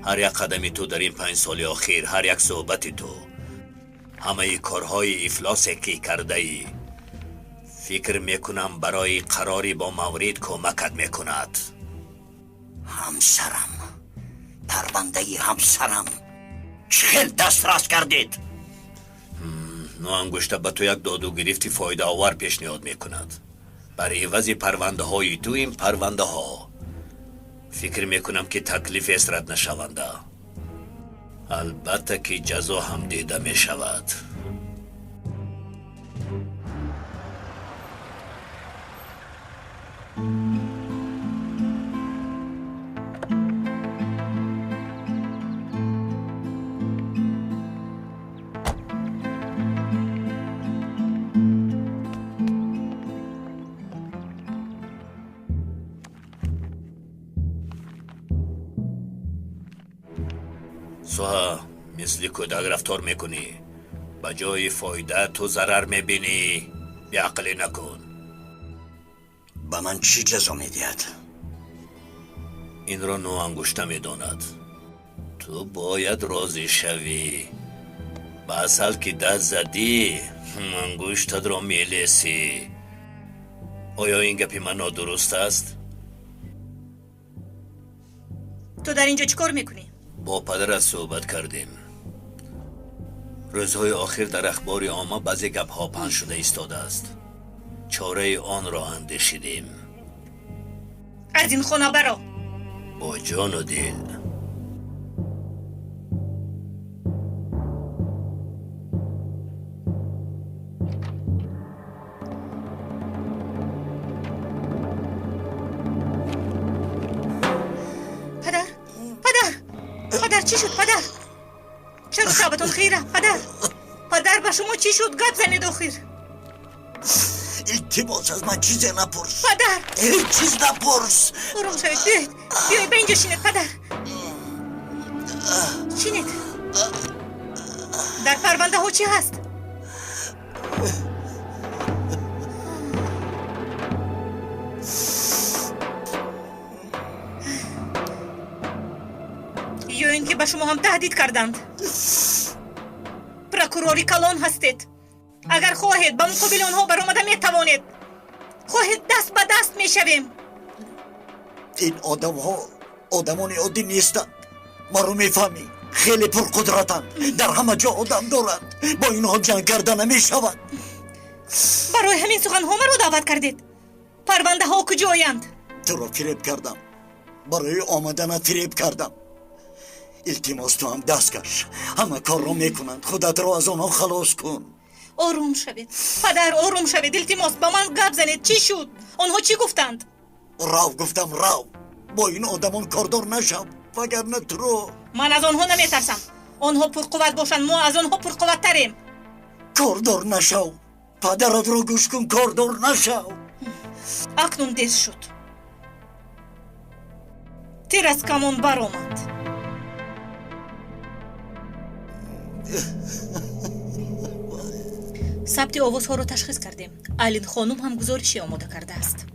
هر یک قدمی تو در این 5 سال اخیر، هر یک صحبت تو، همه کارهای افلاسی که کرده ای، فکر میکنم برای قراری با مورد کمکت میکند. همسرم، پرونده همسرم، چه دست راست کردید؟ نو انگشته به تو یک داد و گرفتی فایده آور پیشنهاد میکند. برای عوض پرونده های تو این پرونده ها فکر میکنم که تکلیف است رد نشونده. البته که جزا هم دیده میشود. سوها مثل کودک رفتار میکنی. با جای فایده تو ضرر میبینی. بیعقلی نکن. با من چی جزا میدید؟ این را نو انگشته میداند. تو باید راضی شوی. با اصل که دست زدی انگشتت را میلیسی. آیا این گپی من نادرست است؟ تو در اینجا چیکار میکنی؟ با پدرت صحبت کردیم. روزهای آخر در اخبار عامه بعضی گپ‌ها پنج شده ایستاده است. چاره آن را اندیشیدیم. از این خانه برو. با جان و دل. پدر چی شد پدر؟ چرا شبتون خیره پدر به شما چی شد؟ گپ زنید آخر. التماس از من چیزی نپرس. پدر هیچ چیز نپرس. آروم شوید. بیای به اینجا شینید پدر. شینید. در پرونده ها چی هست؟ یا اینکه به شما هم تهدید کردند. پروکوروری کلان هستید. اگر خواهید به مقابل آنها برآمده میتوانید. خواهید دست به دست میشویم. این آدمان عادی نیستند. ما رو میفهمی. خیلی پرقدرتند. در همه جا آدم دارند. با اینها جنگ کردن نمیشود. برای همین سخن ها رو دعوت کردید. پرونده ها کجایند؟ تو رو فریب کردم. برای آمدن فریب کردم. التماس تو هم دست کش. همه کار رو میکنند. خودت رو از آنها خلاص کن. آروم شوید پدر، آروم شوید. التماس با من گپ زنید. چی شد؟ آنها چی گفتند؟ راو گفتم راو. با این آدمان کاردار نشو. وگرنه تو رو. من از آنها نمیترسم. آنها پرقوت باشند، ما از آنها پرقوت تریم. کاردار نشو. پدرت رو گوش کن. کاردار نشو. اکنون دیر شد. تیر از کمان بر آمد. ثبت آوازها رو تشخیص کردیم. آیلین خانم هم گزارشی آماده کرده است.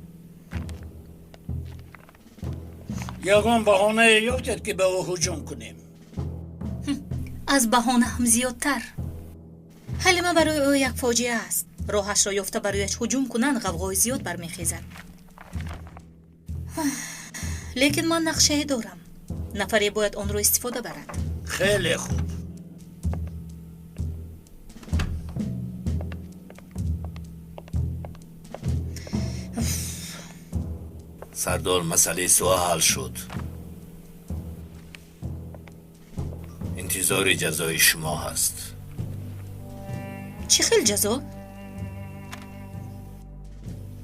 یگان بهانه یافتید که به او هجوم کنیم. از بهانه هم زیادتر. حلیمه برای او یک فاجعه است. راهش را یافته برایش هجوم کنند غوغای زیاد برمیخیزد. لیکن من نقشه دارم. نفری باید آن را استفاده برد. خیلی خوب. سردار مسئله سوها حل شد. انتظار جزای شما هست. چی خیل جزا؟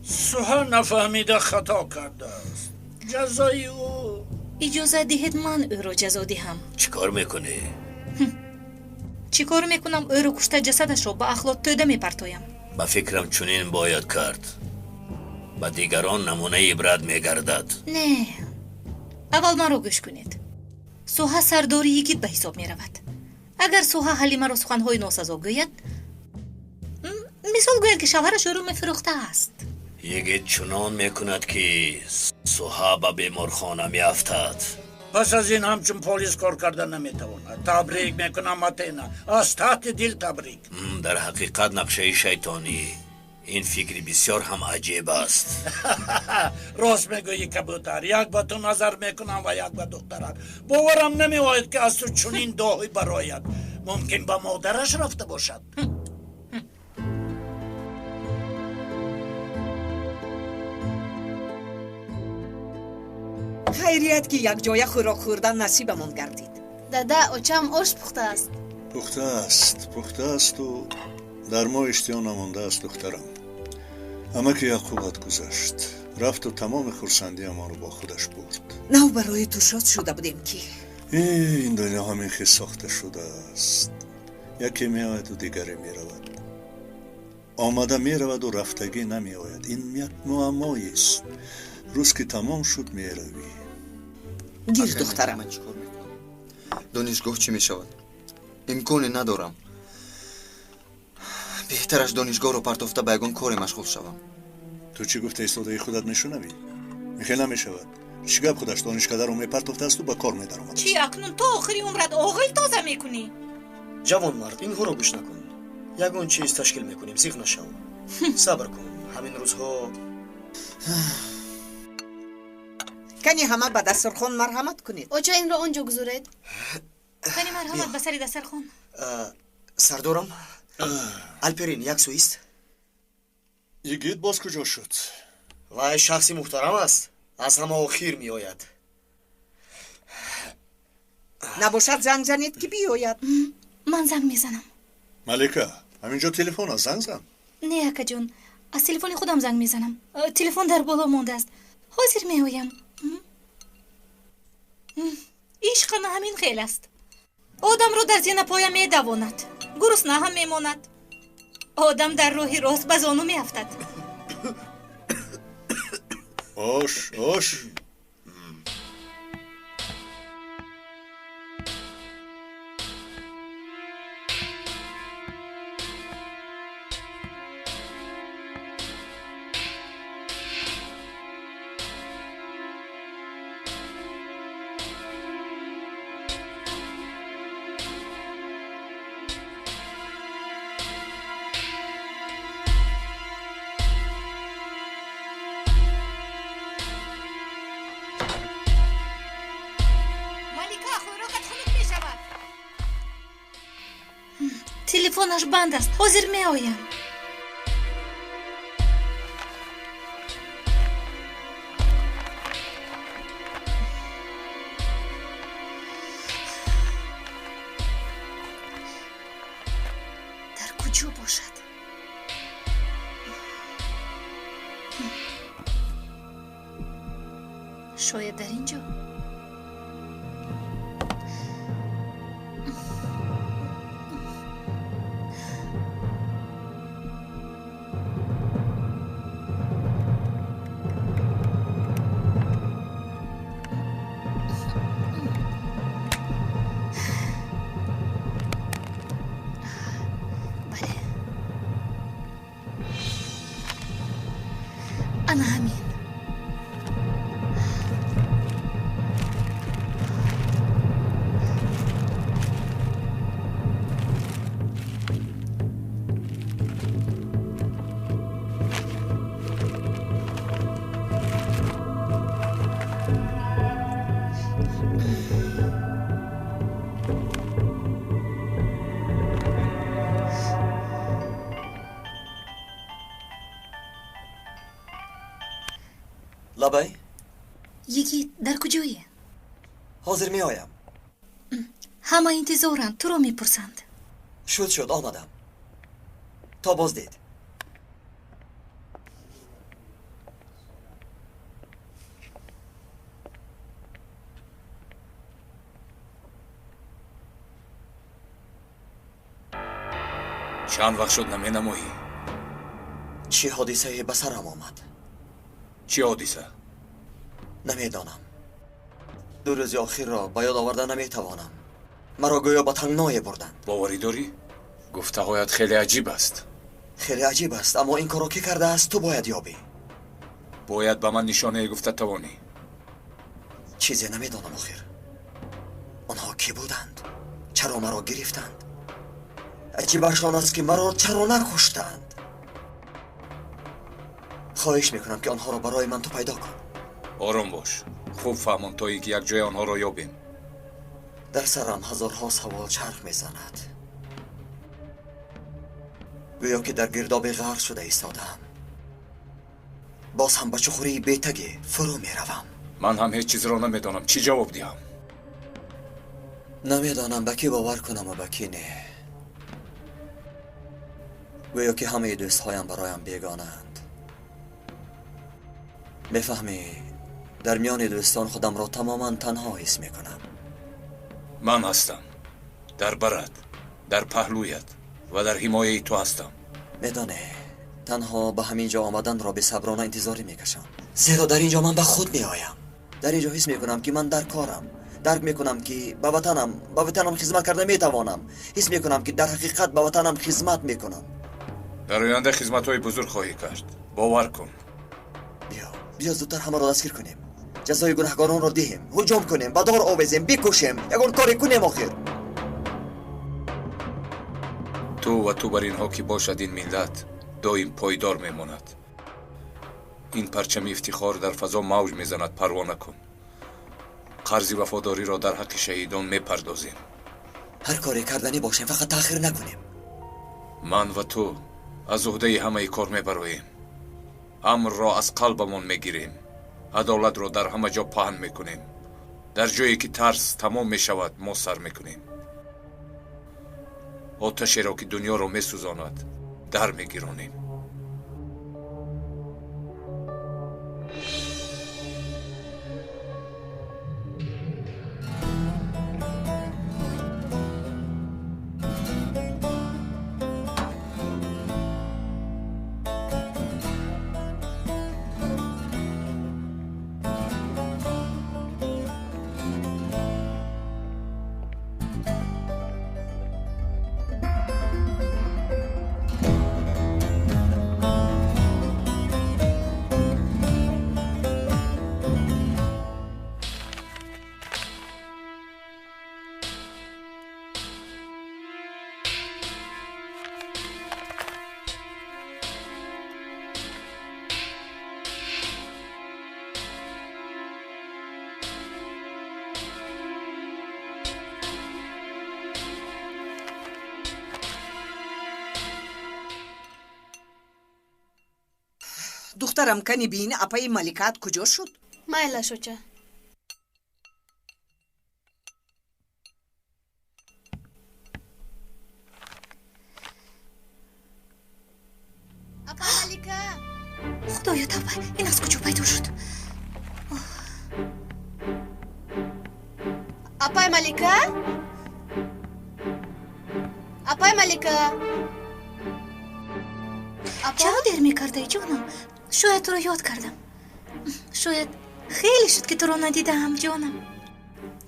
سوها نفهمیده خطا کرده است. جزای او. اجازه دهید من او را جزا دهم. چیکار میکنی؟ چیکار میکنم؟ او را کشته جسدش را به اخلاط توده میپرتایم. با فکرم چنین باید کرد. با دیگران نمونه عبرت میگردد. نه، اول من را گوش کنید. سوها سرداری یگید به حساب میرود. اگر سوها حلیمه را سخنهای ناسزا گوید، مثال گوید که شوهرش او را میفروخته است. یگید چنان میکند که سوها به بیمارخانه میافتد. پس از این همچون پلیس کار کردن نمیتواند. تبریک میکنم اتینا، از تحت دل تبریک. در حقیقت نقشه شیطانی این فکری بسیار هم عجیب است. راست میگویی کبوتر، یک با تو نظر میکنم و یک با دخترک. باورم نمیآید که از تو چنین داغی برآید. ممکن با مادرش رفته باشد. خیریت که یک جای خوراک خوردن نصیبمون گردید. دادا اوچم آش پخته است. پخته است و در ما اشتیا نمانده است دخترم. اما که یعقوبت گذشت رفت و تمام خرسندی ما رو با خودش برد. نو برای تو شاد شده بودیم که این دنیا همین خیلی ساخته شده است. یکی می آید و دیگری می رود. آمده می رود و رفتگی نمی آید. این یک معمایی است. روز که تمام شد می روی. گیر دخترم. من چیکار میکنم؟ دانشگاه چی می شود؟ امکانی ندارم. بهترش دانشگاه رو پرتافته به یگان کاری مشغول شوم. تو چی گفته ایستاده خودت نشونوی؟ میخوای نمی شود. چی گپ خودش دانشکده رو میپرتافته است و به کار میدرآمد. چی اکنون تو آخری عمرت عاقل تازه میکنی؟ جوان مرد اینها رو گوش نکن. یگان چیز تشکیل میکنیم، زیغ نشو. صبر کن. همین روزها کنی همه به دسترخوان مرحمت کنید. اوچا این رو آنجا گذارید. کنی مرحمت به سری دسترخوان. سردارم الپرین یک سویست. یگید باز کجا شد؟ وای شخصی محترم است. از همه آخیر می آید. نباشد زنگ زنید که بیاید. من زنگ میزنم. ملکه همینجا تلفن است، زنگ زن. نه اکا جون، از تلفن خودم زنگ میزنم. تلفن در بالا مونده است. حاضر میایم. عشق نه همین خیل است. آدم رو در زین پای می دواند. گرسنه هم میماند. آدم در راه راست به زانو میافتد. آش تلفنش بند است. حاضر میایم. در کجا باشد؟ شاید در اینجا. أنا همين. لبای؟ یکی در کجایی؟ حاضر می آیم. همه انتظارند، تو رو میپرسند. شد آمدم. تا باز دید. چند وقت شد نمی نمایی؟ چی حادثه به سرم آمد؟ چی حادثه؟ نمیدانم. 2 روز آخر را به یاد آوردن نمیتوانم. مرا گویا به تنگنای بردند. باوری داری؟ گفتگویت خیلی عجیب است. خیلی عجیب است، اما این کارو که کرده است تو باید یابی. باید به من نشانه گفته توانی. چیزی نمیدانم آخر. کی بودند؟ چرا مرا گرفتند؟ عجیبشان است که مرا چرا نکشتند؟ خواهش میکنم که آنها را برای من تو پیدا کن. آرام باش. خوب فهمم تا اینکه یک جای آنها را یابیم. در سرم هزارها سوال چرخ میزند. گویا که در گرداب غرق شده ایستادم. باز هم به چخوری بیتگی فرو میروم. من هم هیچ چیز را نمیدانم. چی جواب دهم؟ نمیدانم به کی باور کنم و به کی نه. گویا که همه دوستهایم برایم بیگانند. میفهمی در میان دوستان خودم را تماما تنها حس میکنم. من هستم. در برت، در پهلویت و در حمایه تو هستم. میدانه تنها به همین جا آمدن را به صبرانه انتظاری میکشم. زیرا در اینجا من به خود میآیم. در اینجا حس میکنم که من در کارم. درک میکنم که به وطنم خدمت کرده میتوانم. حس میکنم که در حقیقت به وطنم خدمت میکنم. در آینده خدمت‌های بزرگ خواهی کرد. باور کن. بیا زودتر همه را دستگیر کنیم. جزای گناهکاران را دهیم. هجوم کنیم، به دار آویزیم، بکشیم. یگان کاری کنیم آخر. تو بر اینها که باشد این ملت دائم پایدار میماند. این پرچم افتخار در فضا موج میزند. پروانه کن. قرض وفاداری را در حق شهیدان میپردازیم. هر کاری کردنی باشیم، فقط تأخیر نکنیم. من و تو از عهده همه کار میبراییم. امر را از قلبمان میگیریم. عدالت را در همه جا پهن میکنیم. در جایی که ترس تمام میشود ما سر میکنیم. آتشی را که دنیا را میسوزاند در میگیرانیم. دخترم کنی بین اپای ملکات کجا شد؟ مایلا شوچه اپای ملکه خدایا توبه، این از کجا پیدا شد؟ اپای ملکه اپای ملکه چرا دیر میکرده جانم؟ شاید تو رو یاد کردم. شاید خیلی شد که تو رو ندیدم جانم.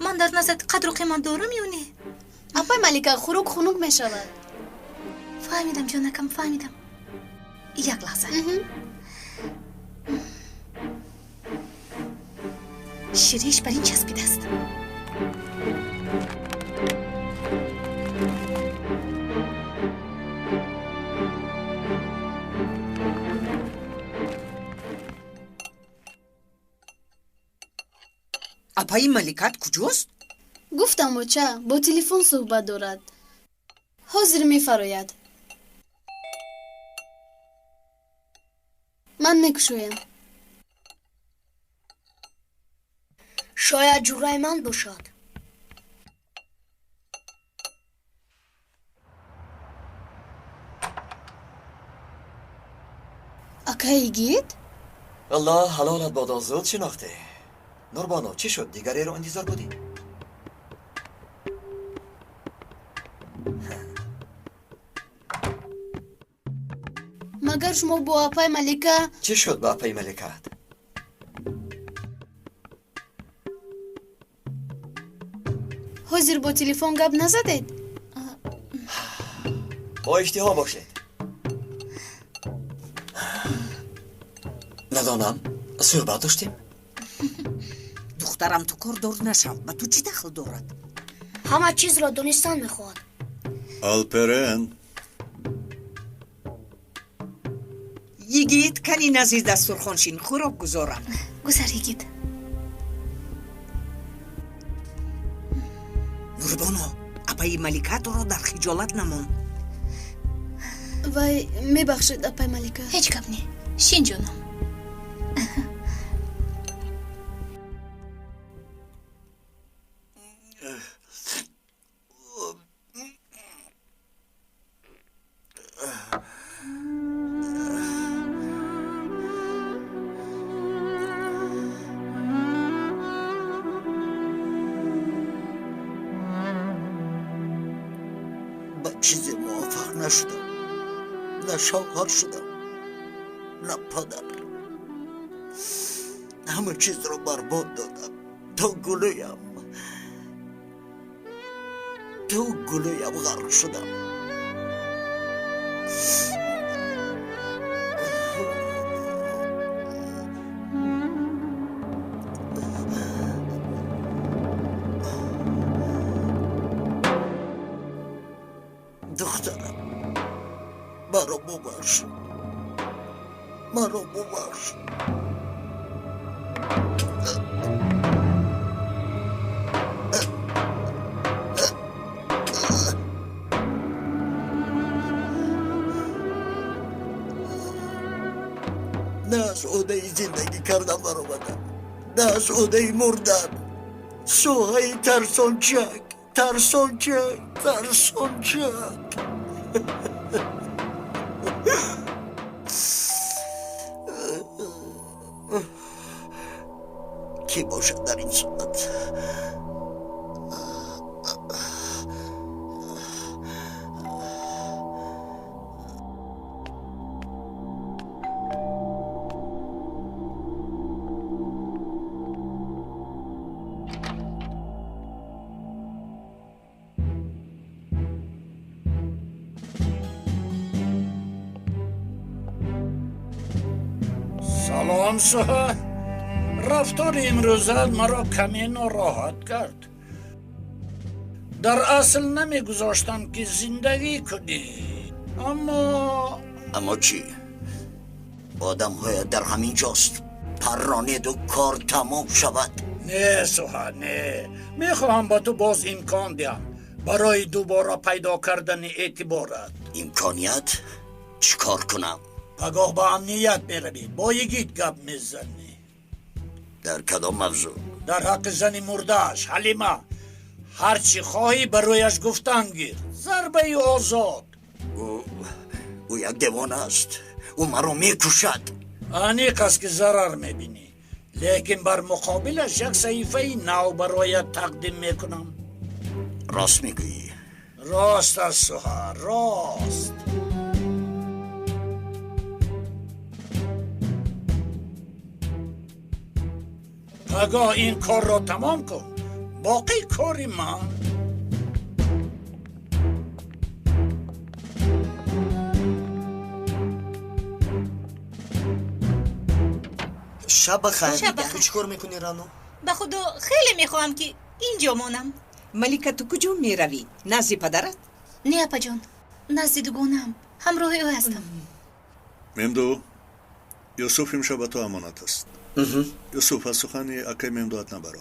من در نزد قدر و قیمت دارم یا نه؟ اپای ملکه خروک خنوک میشود. فهمیدم جانکم، فهمیدم. یک لحظه. شیریش بر این چسبیده است. اپای ملکات کجاست؟ گفتم بچه با تلفن صحبت دارد. حاضر میفراید. من میکشویم. شاید جورایمند باشد. اکایی گید؟ الله حلالت بادا زود شناخته. نوربانو چی شد؟ دیگری رو انتظار بودی؟ مگر شما با اپای ملکه؟ چی شد با اپای ملکت؟ حاضر با تلفن گپ نزدید؟ با اشتها باشید. ندانم صحبت داشتیم؟ دخترم تو کار دور نشو. به تو چی دخل دارد؟ همه چیز را دونستن میخواد. آلپرن یگید کنی نزدیک دسترخوان شین خوراک گذارم. گذار یگید. نوربانو اپای ملکت رو در خجالت نمون. وای میبخشید اپای ملکه. هیچ گپ نی. شین جونم. با چیزی موافق نشدم، نه شوهر شدم نه پدر. همه چیز رو برباد دادم. تو گلویم غرق شدم. دخترم مرا ببخش، مرا ببخش. نه از عهده زندگی کردم برآمدم، نه از عهده مردن. سوهای ترسانچک. کی باشد در این صورت؟ سلام سهر. رفتار امروزت مرا کمی ناراحت کرد. در اصل نمیگذاشتم که زندگی کنی، اما چی؟ آدم های در همین جاست پرانید و کار تمام شود. نه سهر نه، میخواهم با تو باز امکان دهم برای دوباره پیدا کردن اعتبارت. امکانیت؟ چیکار کنم؟ پگاه با امنیت میروی، با یگید گپ میزنی. در کدام موضوع؟ در حق زن مردهش حلیمه. هرچی خواهی برایش گفتن گیر. ضربه آزاد. او یک دیوانه است. او مرا میکشد. انیق است که ضرر میبینی، لیکن بر مقابلش یک صحیفه نو برایت تقدیم میکنم. راست میگویی؟ راست است سهر، راست. پگاه این کار را تمام کن، باقی کاری من. شب بخیر. تو چیکار میکنی رانو؟ به خدا خیلی میخوام که اینجا مانم. ملکه تو کجا میروی؟ نزد پدرت؟ نه اپا جان، نزد دوگانم، همراه او هستم. ممدو یوسف امشب تو امانت است. یوسف از سخن اکای ممدوات نبرو.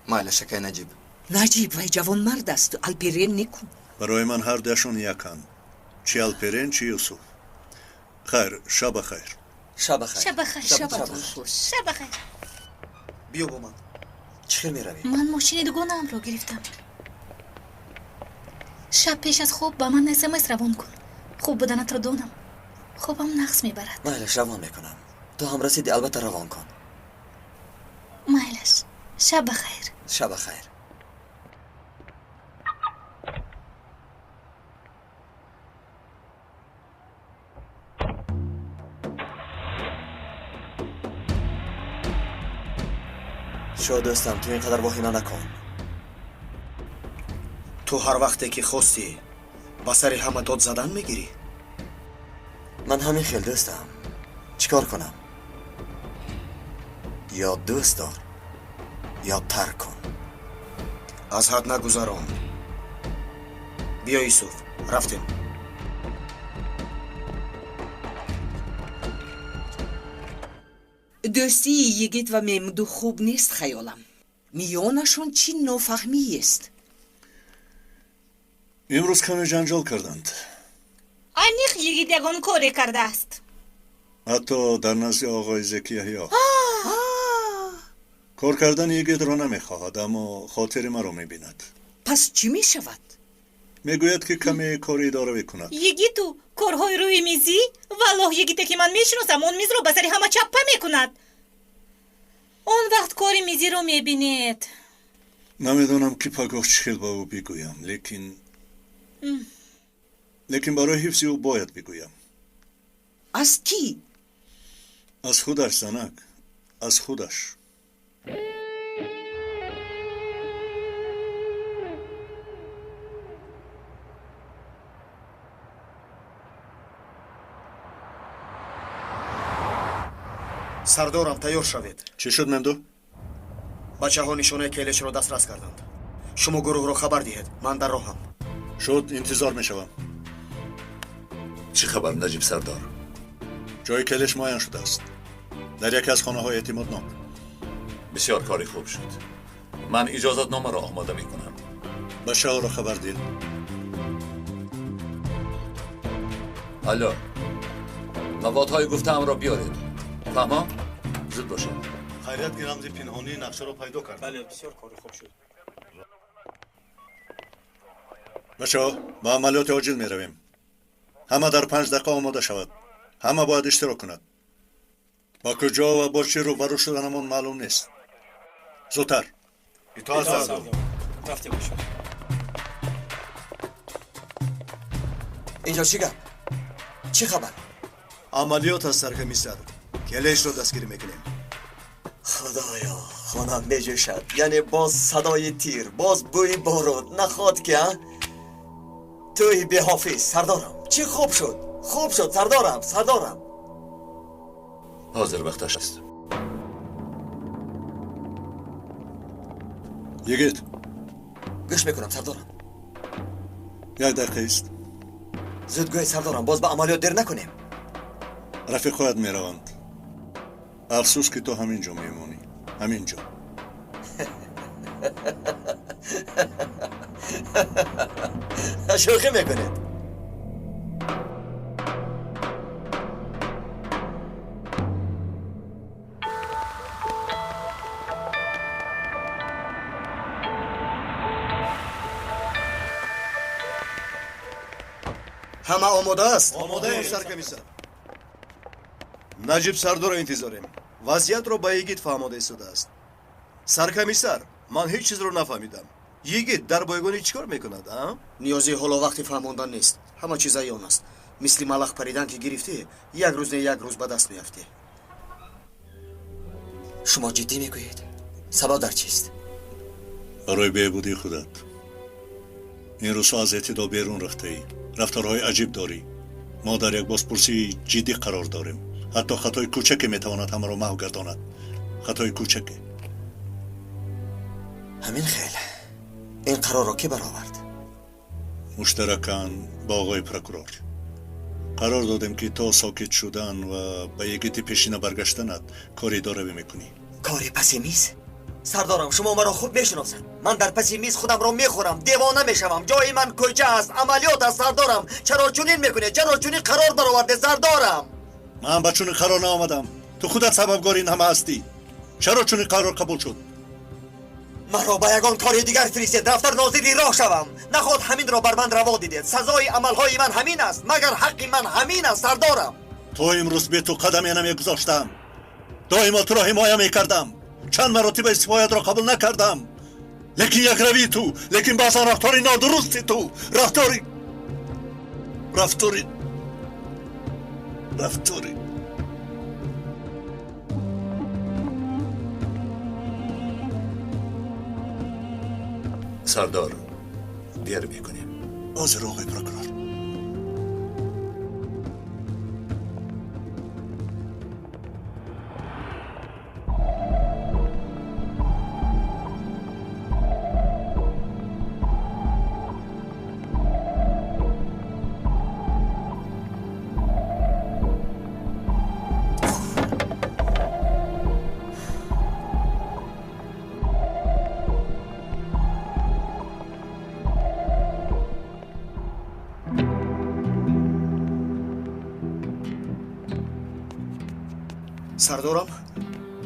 مایل شکای نجیب وای جوان مرد است. آلپرن نکن. برای من هر دوشون یکن، چی آلپرن چی یوسف. خیر، شب خیر. شب خیر. شب خیر. شب خیر. بیا با من. چخیر میروی؟ من ماشین دوگانم را گرفتم. شب پیش از خواب با من SMS روان کن. خوب بودنت را دانم. خوبم نقص میبرد. مایلش روان میکنم. تو هم رسیدی البته روان کن. مایلش. شب خیر. شب خیر. شو دوستم، تو اینقدر واهمه نکن. تو هر وقتی که خواستی با سر همه داد زدن میگیری. من همین خیل دوستم. چیکار کنم؟ یا دوست دار یا ترک کن. аз ҳад нагузарон. биё исуф, рафтем. дӯстии йигит ва мемду хуб нест хаёлам. миёнашон чӣ нофаҳмиест? имрӯз каме ҷанҷол карданд. аниқ йигит ягон коре кардааст. ҳатто дар назди оғои зеки яҳьё. кор кардани йигитро намехоҳад, аммо хотири маро мебинад. пас чӣ мешавад? мегӯяд ки каме кори идора мекунад. йигиту корҳои рӯи мизӣ валлоҳ йигите ки ман мешиносам он мизро ба сари ҳама чаппа мекунад. он вақт кори мизиро мебинед. намедонам ки пагоҳ чӣ хел ба ӯ бигӯям, лекин барои ҳифзи ӯ бояд бигӯям. аз кӣ? аз худаш занак, аз худаш. сардорам тайёр шавед. чӣ шуд мемду? бачаҳо нишонаи келешро дастрас карданд. шумо гурӯҳро хабар диҳед, ман дар роҳам. шуд, интизор мешавам. чӣ хабар наҷиб сардор? ҷои келеш муайян шудааст, дар яке аз хонаҳои эътимоднок. бисёр кори хуб шуд. ман иҷозатномаро омода мекунам. ба шаҳрро хабар диҳ. алло, маводҳои гуфтаамро биёред. фаҳмо? зуд бошед. хайрият ки рамзи пинҳонии нақшаро пайдо кард. бале, бисёр кори хуб шуд. бачаҳо, ба амалиёти оҷил меравем. ҳама дар 5 дақиқа омода шавад. ҳама бояд иштирок кунад. ба куҷо ва бо чӣ рӯбарӯ шуданамон маълум нест. зудтар. итоат сардор. рафтем бошад. اینجا چی گپ؟ چی خبر؟ عملیات از سرکمیسر کلش رو دستگیری میکنیم. خدایا خانم میجوشد، یعنی باز صدای تیر، باز بوی بارود، نخواد که توی بی حافظ سردارم. چی خوب شد سردارم. حاضر وقتش است. یگید گوش میکنم سردارم. 1 دقیقه است. زودگوی سردارم، باز به عملیات دیر نکنیم. رفیقایت میروند. افسوس که تو همینجا میمونی. همینجا. شوخی میکنید. ҳама омода аст? омодаем саркомиссар. наҷиб сардорро интизорем. вазъиятро ба йигит фаҳмода истодааст. саркомиссар, ман ҳеҷ чизро нафаҳмидам. йигит дар бойгонӣ чӣ кор мекунад? ниёзи ҳоло вақти фаҳмондан нест. ҳама чиз айён аст. мисли малах паридан ки гирифтӣ, як рӯз не як рӯз ба даст меафтӣ. شما جدی میگویید؟ سبب در چیست؟ برای بهبودی خودت. این روزها از اعتدال بیرون رفته‌ای. رفتارهای عجیب داری. ما در یک بازپرسی جدی قرار داریم. حتی خطای کوچکی میتواند همه را محو گرداند. خطای کوچکی. همین خیلی. این قرار را کی برآورد؟ مشترکاً با آقای پروکورور. قرار دادیم که تا ساکت شدن و به یگیت پیشینه برگشتنت کاری داره میکنی. کاری پس میز؟ سردارم شما مرا خوب میشناسید. من در پس میز خودم را میخورم، دیوانه میشوم. جای من کوچه است، عملیات است سردارم. چرا چنین میکنید؟ چرا چنین قرار برآورده سردارم؟ من به چنین قرار نآمدم. تو خودت سببگار این همه هستی. چرا چنین قرار قبول شد؟ مرا به یگان کاری دیگر فرستید، دفتر ناظری راه شوم. نخواد همین را بر من روا دیدید. سزای عملهای من همین است، مگر حق من همین است سردارم. تو امروز به تو قدمی نمیگذاشتم. دائما تو را حمایه میکردم. چند مراتب استعفایت را قبول نکردم. لیکن یک روی تو، لیکن بعضا رفتاری نادرستی تو. رفتاری سردار بیار میکنیم. حاضر آقای پروکورور. сардорам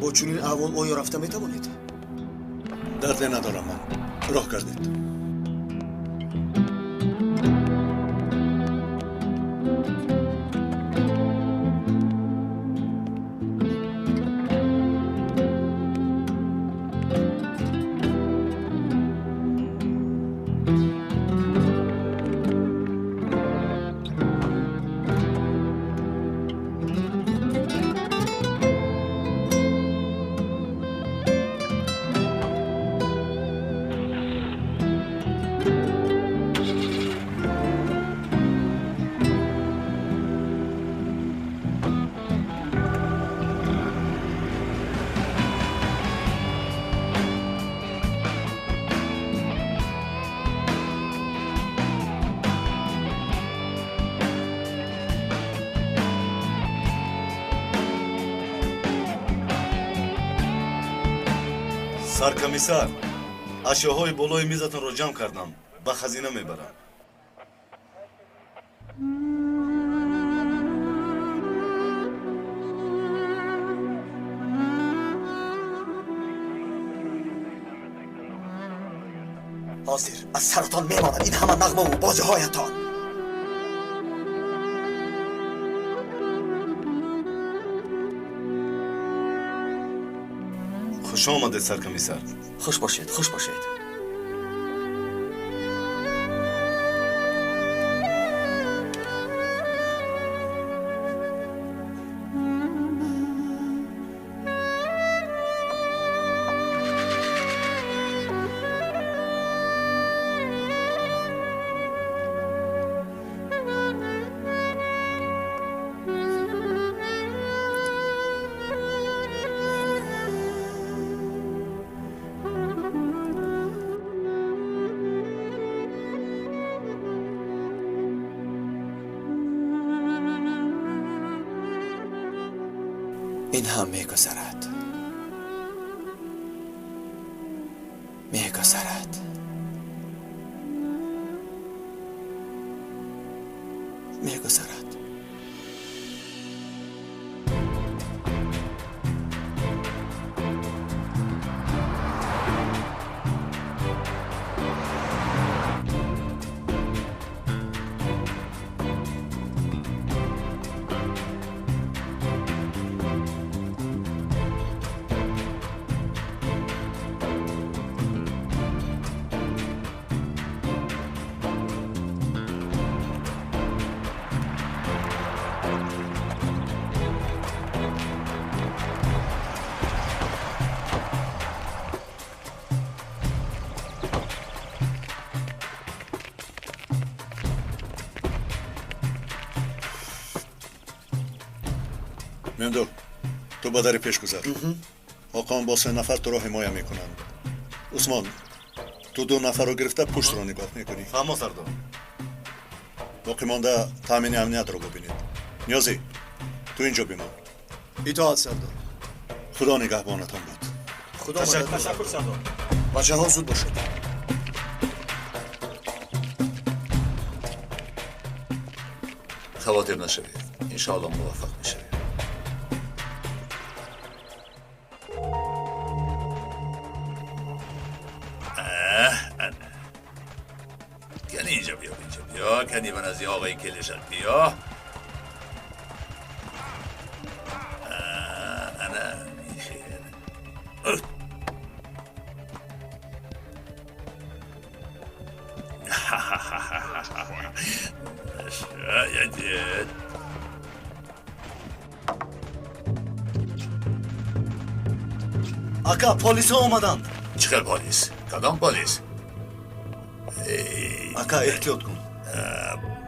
бо чунин аҳвол оё рафта метавонед? дарде надорам ман. роҳ гардед. саркомиссар, ашёҳои болои мизатонро ҷамъ кардам. ба хазина мебарам. ҳозир аз саратон мемонад ин ҳама нағмаву бозиҳоятон. хуш омадед саркомиссар. хуш бошед, хуш бошед. این هم میگذرد میگذرد میگذرد. مندو تو با در پیش گذر. آقام با 3 نفر تو رو حمایت میکنند. عثمان تو 2 نفر رو گرفته پشت رو نگاه میکنی. اما سردار باقی مانده تامین امنیت رو ببینید. نیازی تو اینجا بمان. اطاعت سردار. خدا نگهبانتان بود. خدا تشکر سردار. بچه ها زود باشید. خواطر نشوید. انشاءالله موفق میشوید. کنی اینجا بیا، اینجا بیا. کنی من از یه آقای کلشت بیا. انا میخیر. شاید Aka polis olmadan. Çıkar polis. Kadın polis. Aka ehtiyot kن.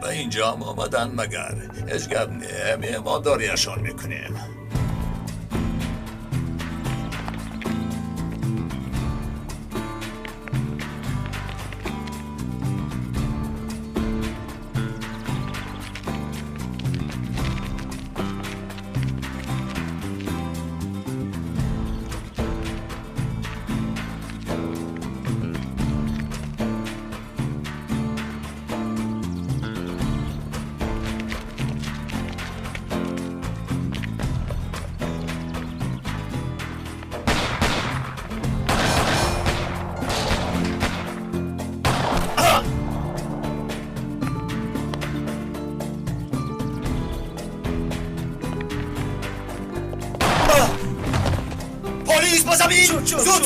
به اینجا آمدن مگر اشگب نه مهمانداریشان میکنیم. ба замин! Зуд!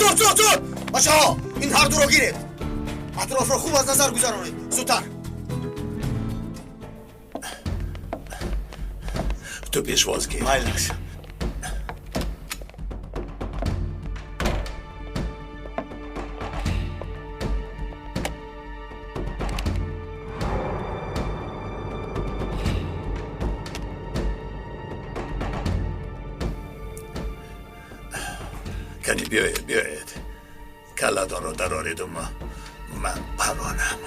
бачаҳо, ин ҳардуро гиред. атрофро хуб аз назар гузаронед. зудтар. تو پیشواز گیر. майлаш. کنی بیاید کلتان رو درارید و من پروانم.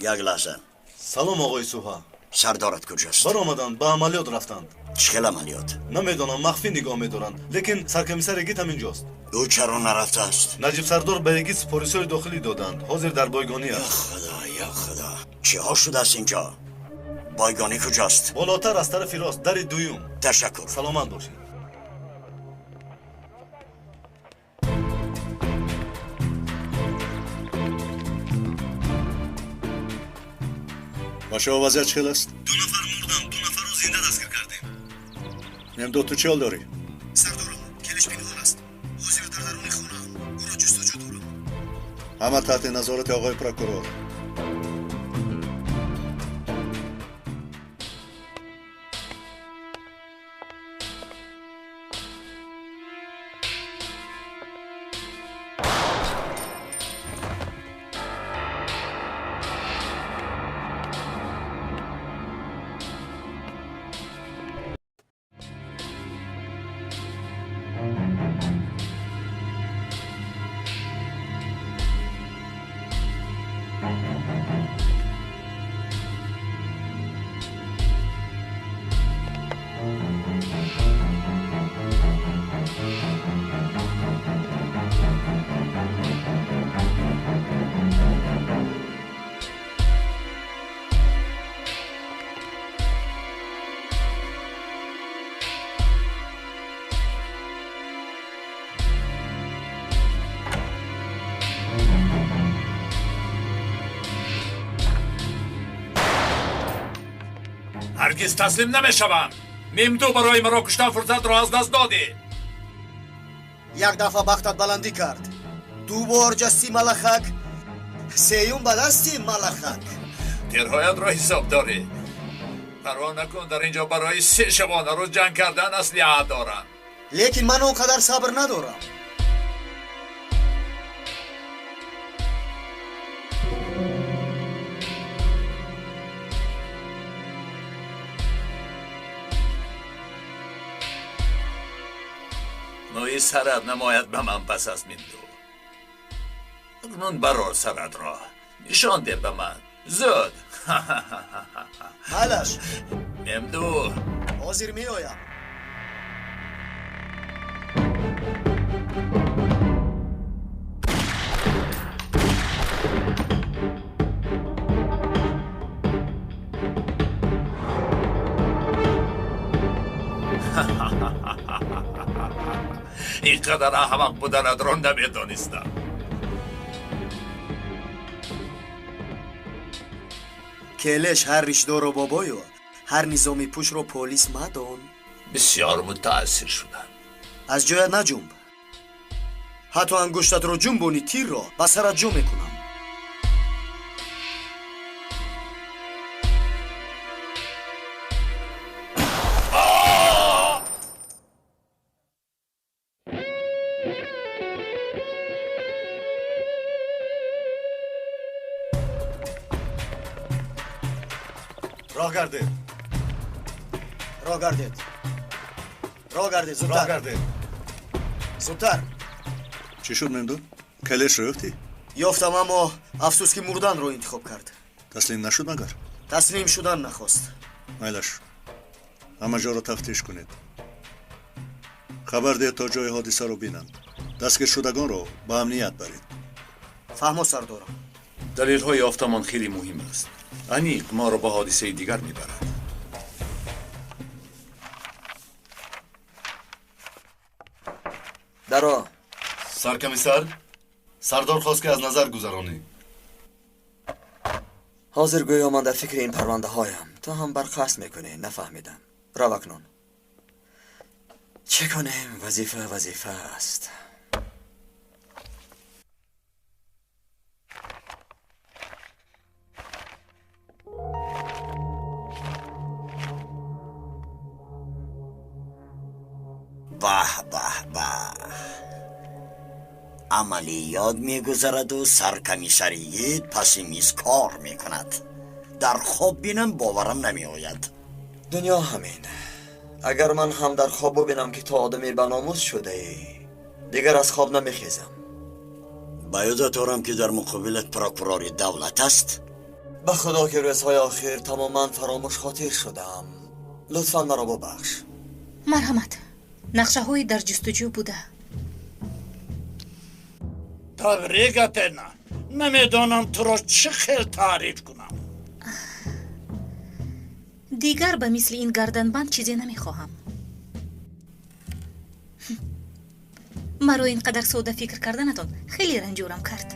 یک لحظه. سلام آقای سوها. سردارت کجاست؟ برآمدند به عملیات رفتند. چه عملیات؟ نمیدونم، مخفی نگاه میدارند، لیکن سرکمیسر یگیت همینجاست. او چرا نرفته است؟ نجیب سردار به یگیت پلیسای داخلی دادند. حاضر در بایگانی است. یا خدا. چه ها شده است اینجا؟ بایگانی کجاست؟ بالاتر از طرف راست، در دویم. تشکر. سلامت باشید. باشه وضعیت چه است؟ 2 نفر مردند، 2 نفر رو زنده دستگیر کردیم. ممدو تو چه داری؟ سردارم کلش پنهان است. حاضر در درون خانه او را جستجو دارم. همه تحت نظارت آقای پروکورور. هرگز تسلیم نمیشوم. ممدو برای مرا کشتن فرصت را از دست دادی. یک دفعه بختت بلندی کرد. 2 بار جستی ملخک. سیوم به دستی ملخک. ترهایت را حساب داری. پروا نکن، در اینجا برای 3 شبانه روز جنگ کردن اسلحه دارم. لیکن من اونقدر صبر ندارم. نوعی سرت نماید به من پس از ممدو. اکنون برار سرت را نشان ده به من. زود. مالش ممدو حاضر می آیم. اینقدر احمق بودنت را نمیدانستم. کلش هر ریشدار و بابایو هر نظامی پوش رو پلیس مدان. بسیار متأثر شدم. از جایت نجنب. حتی انگشتت رو جنبونی تیر رو به سرت جو میکنم. راه گردید. راه گردید زودتر. راه گردید. زودتر. چی شد ممدو؟ کلش رو یافتی؟ یافتم، اما افسوس که مردن رو انتخاب کرد. تسلیم نشد مگر؟ تسلیم شدن نخواست. مایلش همه جا رو تفتیش کنید. خبر ده تا جای حادثه رو بینن. دستگیر شدگان رو به امنیت برید. فهمو سردارم. دلیل های یافتمان خیلی مهم است. انیق ما را به حادثه دیگر میبرد. درا سرکمیسر сардор хост ки аз назар гузаронӣ. حاضر گویا من در فکر این پرونده هایم. تو هم برخواست میکنی. نفهمیدم. رو اکنون چه کنیم؟ وظیفه است. به عملیات میگذرد و سرکمیسریت پس میز کار میکند. در خواب بینم باورم نمیآید. دنیا همین. اگر من هم در خواب ببینم که تو آدمی بناموس شده ای، دیگر از خواب نمیخیزم. با یادت آرم که در مقابلت پروکورور دولت است. به خدا که روزهای آخر تماما فراموش خاطر شدم. لطفا مرا ببخش. مرحمت. نقشه های در جستجو بوده. تبریکتنا. نمیدانم تو را چه خیلی تعریف کنم. دیگر به مثل این گردنبند چیزی نمیخواهم. مرا اینقدر سوده فکر کردنتون خیلی رنجورم کرد.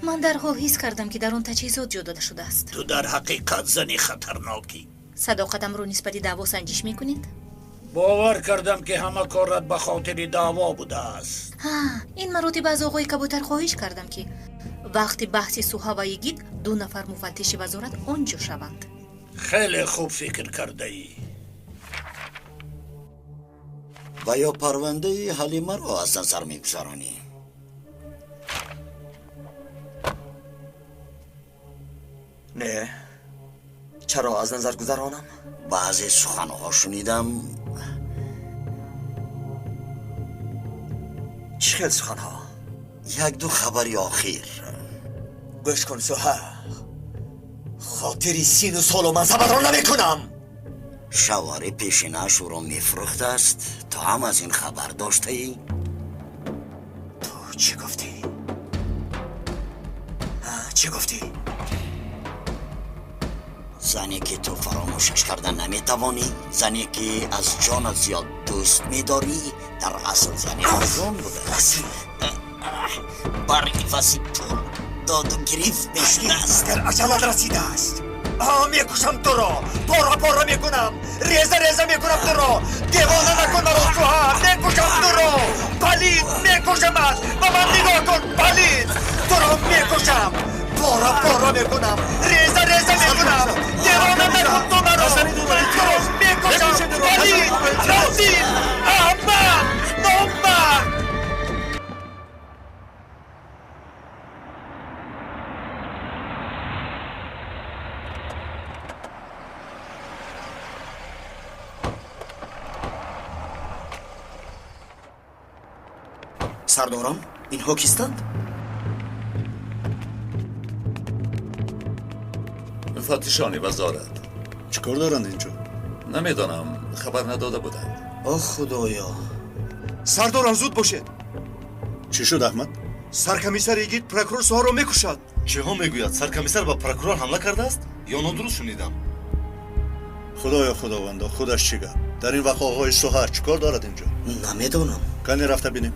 من در حال حس کردم که در اون تجهیزات جا داده شده است. تو در حقیقت زنی خطرناکی. صداقتم رو نسبت دعوا سنجش میکنید؟ باور کردم که همه کارت به خاطر دعوا بوده است. این مراتب از آقای کبوتر خواهش کردم که وقتی بحث سوهوایی گید 2 نفر مفتش وزارت آنجا شوند. خیلی خوب فکر کرده ای. و یا پرونده حلیمه رو از نظر میگذرانی؟ نه. چرا از نظر گذرانم؟ بعضی سخنها شنیدم. چه خیلی سخنها؟ 1-2 خبری آخر. گوش کن سوها. خاطری سین و سال و من صبر نمی کنم. شوار پیشینش رو میفروخته است. تو هم از این خبر داشته ای؟ تو چی گفتی؟ چی گفتی؟ زنی که تو فراموشش کردن نمیتوانی، زنی که از جانت زیاد دوست میداری، در اصل زنی آزان بوده. برای وزی پول داد و گریف میشده است. در عجلت رسیده است. میکشم تو را. پارا میکنم. ریزه میکنم تو را. دیوانه نکن مرا سوها. میکشم تو را. پلید میکشمت. و من نگاه کن پلید. تو را میکشم. پارا میکنم. ریزه میکنم. دیوانه نکن تو مرا. من تو را میکشم. پلید. رسید. احمد. نامرد. سرداران اینها کیستند؟ مفتشان وزارت. چیکار دارند اینجا؟ نمیدانم، خبر نداده بودند. آه خدایا. سرداران زود باشید. چی شد احمد؟ سرکمیسر ایگید پروکورور سوها رو میکشد. چه ها میگوید؟ سرکمیسر با پروکورور حمله کرده است یا نادرست شنیدم؟ خدایا خداوندا خودش چی گفت؟ در این وقت آقای سوها چیکار دارد اینجا؟ نمیدونم. کنی رفته بینیم.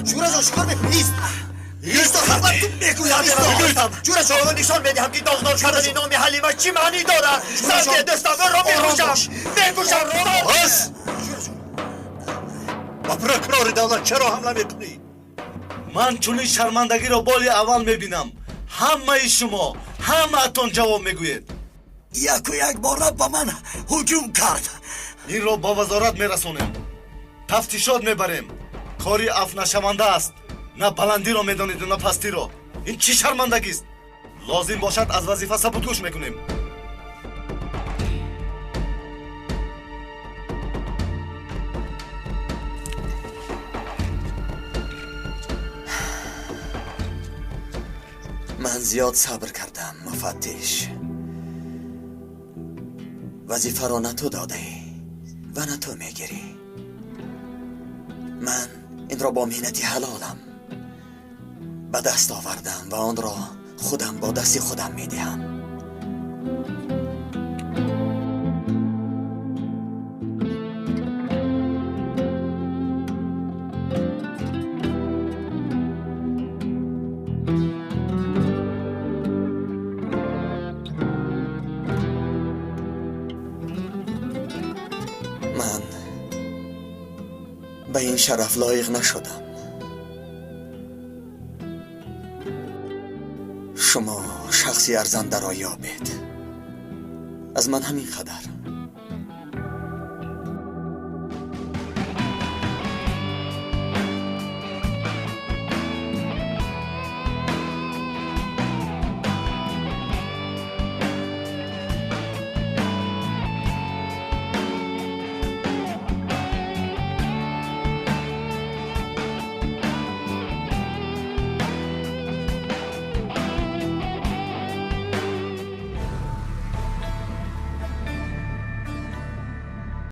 جورا جان شکار میکنی؟ ایستا خدمت تو میگویم. جورا جان نشان میدهم که داغدار کردن نام حلیمه چی معنی دارد. سر دستم را میکشم. بس! با پروکورور دولت چرا حمله میکنی؟ من چونین شرمندگی را باری اول میبینم. همه شما همه‌تان جواب میگوید. یک و یک بار با من هجوم کرد. این را با وزارت میرسونیم. تفتیشات میبریم. کاری عفو نشونده است. نه بلندی را میدانید نه پستی را. این چی شرمندگی است؟ لازم باشد از وظیفه سبکتگی میکنیم. من زیاد صبر کردم مفتش. وظیفه را نه تو داده و نه تو میگیری. من این را با مهنت حلالم به دست آوردم و آن را خودم با دست خودم میدهم. من به این شرف لایق نشدم. شما شخصی ارزنده را یابید. از من همین قدر.